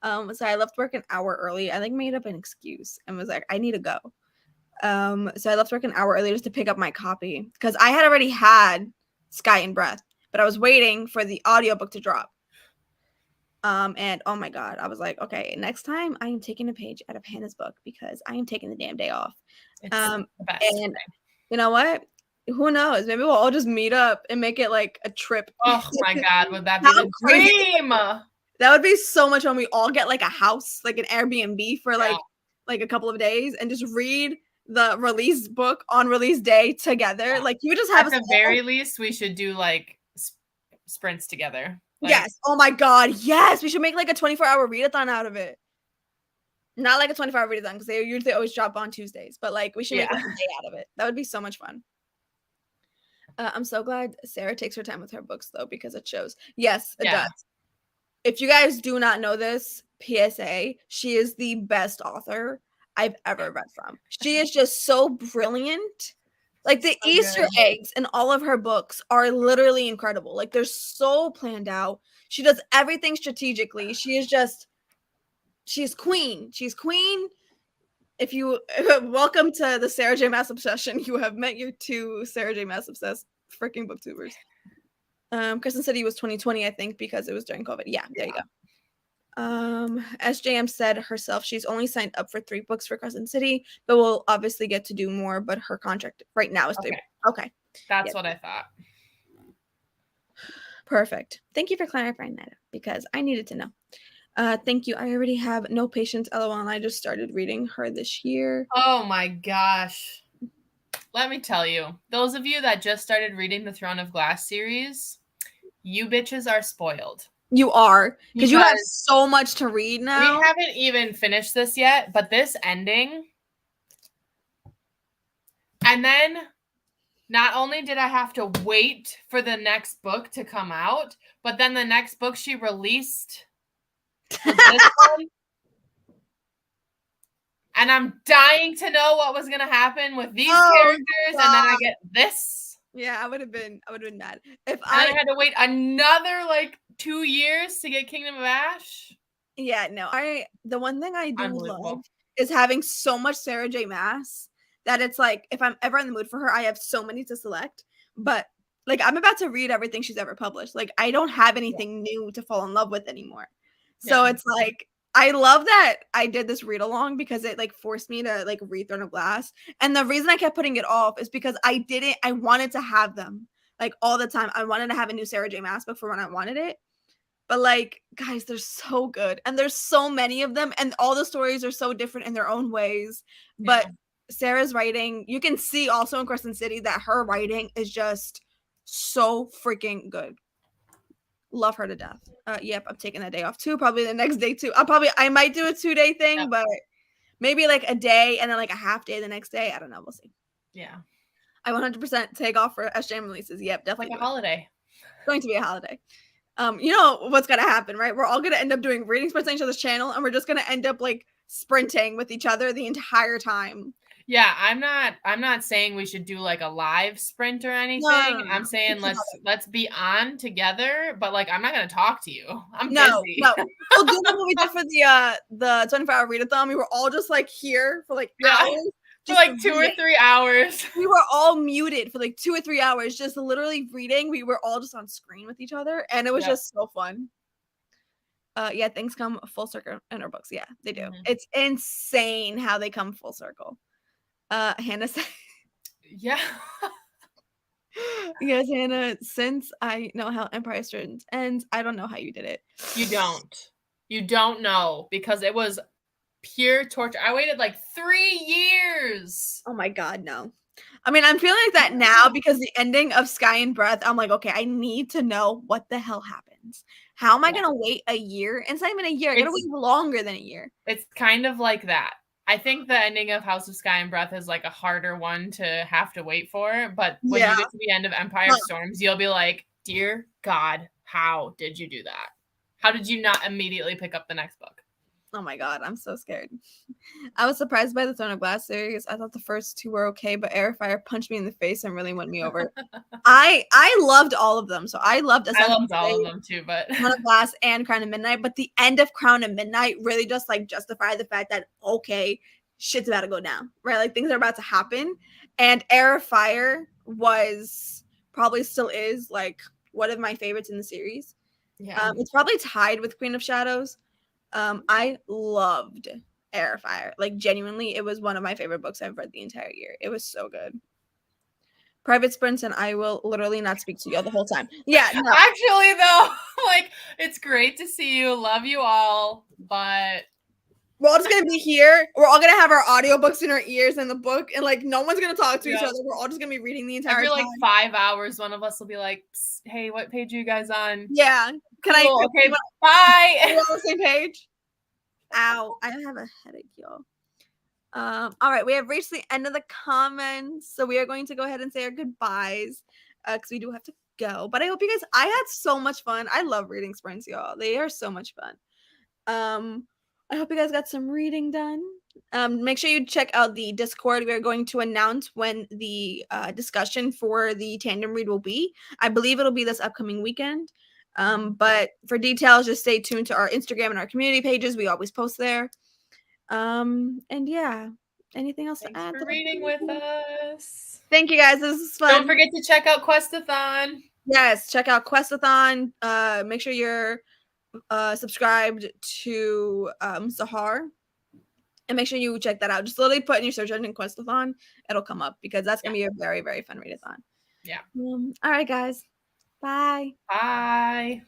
So I left work an hour early. I made up an excuse and was like, I need to go. So I left work an hour early just to pick up my copy because I had already had Sky and Breath, but I was waiting for the audiobook to drop. And oh my God, I was like, okay, next time I am taking a page out of Hannah's book because I am taking the damn day off. It's the best and you know what? Who knows? Maybe we'll all just meet up and make it like a trip. Oh my God, would that be the dream? That would be so much fun. We all get like a house, like an Airbnb for like a couple of days and just read the release book on release day together. Yeah. Like you would just have at the very least, we should do like sprints together. Like, yes. Oh my God. Yes. We should make like a 24-hour readathon out of it. Not like a 24-hour readathon because they usually always drop on Tuesdays, but like we should make like a day out of it. That would be so much fun. I'm so glad Sarah takes her time with her books though, because it shows. Yes, it does. If you guys do not know this, PSA, she is the best author I've ever read from. She is just so brilliant. Like the Easter eggs in all of her books are literally incredible. Like they're so planned out. She does everything strategically. She's queen. She's queen. If you welcome to the Sarah J. Maas obsession, you have met your 2 Sarah J. Maas obsessed freaking booktubers. Crescent City was 2020, I think, because it was during COVID. Yeah, there you go. SJM said herself she's only signed up for 3 books for Crescent City, but will obviously get to do more, but her contract right now is 3. Okay. Okay. That's what I thought. Perfect. Thank you for clarifying that because I needed to know. Thank you. I already have no patience, LOL, and I just started reading her this year. Oh my gosh. Let me tell you, those of you that just started reading the Throne of Glass series, you bitches are spoiled. You are, because you have so much to read now. We haven't even finished this yet, but this ending, and then not only did I have to wait for the next book to come out, but then the next book she released was this one. And I'm dying to know what was going to happen with these characters, and then I get this. Yeah, I would have been mad if I had to wait another like 2 years to get Kingdom of Ash. Yeah, no. The one thing I do love is having so much Sarah J. Maas that it's like if I'm ever in the mood for her, I have so many to select. But like I'm about to read everything she's ever published. Like I don't have anything new to fall in love with anymore. So it's like I love that I did this read along because it like forced me to like read Throne of Glass. And the reason I kept putting it off is because I wanted to have them like all the time. I wanted to have a new Sarah J. Maas book for when I wanted it. But like, guys, they're so good. And there's so many of them. And all the stories are so different in their own ways. But Sarah's writing, you can see also in Crescent City that her writing is just so freaking good. Love her to death. Yep, I'm taking that day off too. Probably the next day too. I might do a 2-day thing, but maybe like a day and then like a half day the next day. I don't know. We'll see. Yeah. I 100% take off for SJM releases. Yep, definitely. Like a holiday. It's going to be a holiday. You know what's gonna happen, right? We're all gonna end up doing reading sprints on each other's channel, and we're just gonna end up like sprinting with each other the entire time. Yeah, I'm not saying we should do like a live sprint or anything. No. I'm saying let's be on together, but like I'm not gonna talk to you. I'm busy. No. We'll do what we did for the 24-hour readathon. We were all just like here for like hours. For like 2 or 3 hours. We were all muted for like 2 or 3 hours, just literally reading. We were all just on screen with each other, and it was just so fun. Yeah, things come full circle in our books. Yeah, they do. Mm-hmm. It's insane how they come full circle. Hannah said, yeah. Yes, Hannah, since I know how Empire Strikes ends, I don't know how you did it. You don't know because it was pure torture. I waited like 3 years. Oh my god, no. I mean, I'm feeling like that now because the ending of Sky and Breath, I'm like, okay, I need to know what the hell happens. How am I gonna wait a year? It's not even a year. I gotta wait longer than a year. It's kind of like that. I think the ending of House of Sky and Breath is like a harder one to have to wait for. But when you get to the end of Empire Storms, you'll be like, dear God, how did you do that? How did you not immediately pick up the next book? Oh my god, I'm so scared. I was surprised by the Throne of Glass series. I thought the first 2 were okay, but Fire punched me in the face and really won me over. I loved all of them. So I loved all of them too, but Throne of Glass and Crown of Midnight. But the end of Crown of Midnight really just like justified the fact that okay, shit's about to go down, right? Like things are about to happen. And Heir of Fire was probably still is like one of my favorites in the series. Yeah, it's probably tied with Queen of Shadows. I loved Heir of Fire. Like genuinely, it was one of my favorite books I've read the entire year. It was so good. Private sprints, and I will literally not speak to you the whole time. Yeah, no. Actually, though, like it's great to see you. Love you all, but we're all just gonna be here. We're all gonna have our audiobooks in our ears and the book, and like no one's gonna talk to each other. We're all just gonna be reading the entire time. Every like 5 hours, one of us will be like, "Hey, what page are you guys on?" Yeah. Can I? Okay, bye. Are we on the same page? Ow! I have a headache, y'all. All right, we have reached the end of the comments, so we are going to go ahead and say our goodbyes because we do have to go. But I hope you guys. I had so much fun. I love reading sprints, y'all. They are so much fun. I hope you guys got some reading done. Make sure you check out the Discord. We are going to announce when the discussion for the tandem read will be. I believe it'll be this upcoming weekend. But for details, just stay tuned to our Instagram and our community pages. We always post there. And yeah, anything else Thanks to add? For reading with us. Thank you guys. This is fun. Don't forget to check out Questathon. Yes, check out Questathon. Make sure you're subscribed to Sahar. And make sure you check that out. Just literally put in your search engine Questathon. It'll come up because that's going to be a very, very fun readathon. Yeah. All right, guys. Bye. Bye.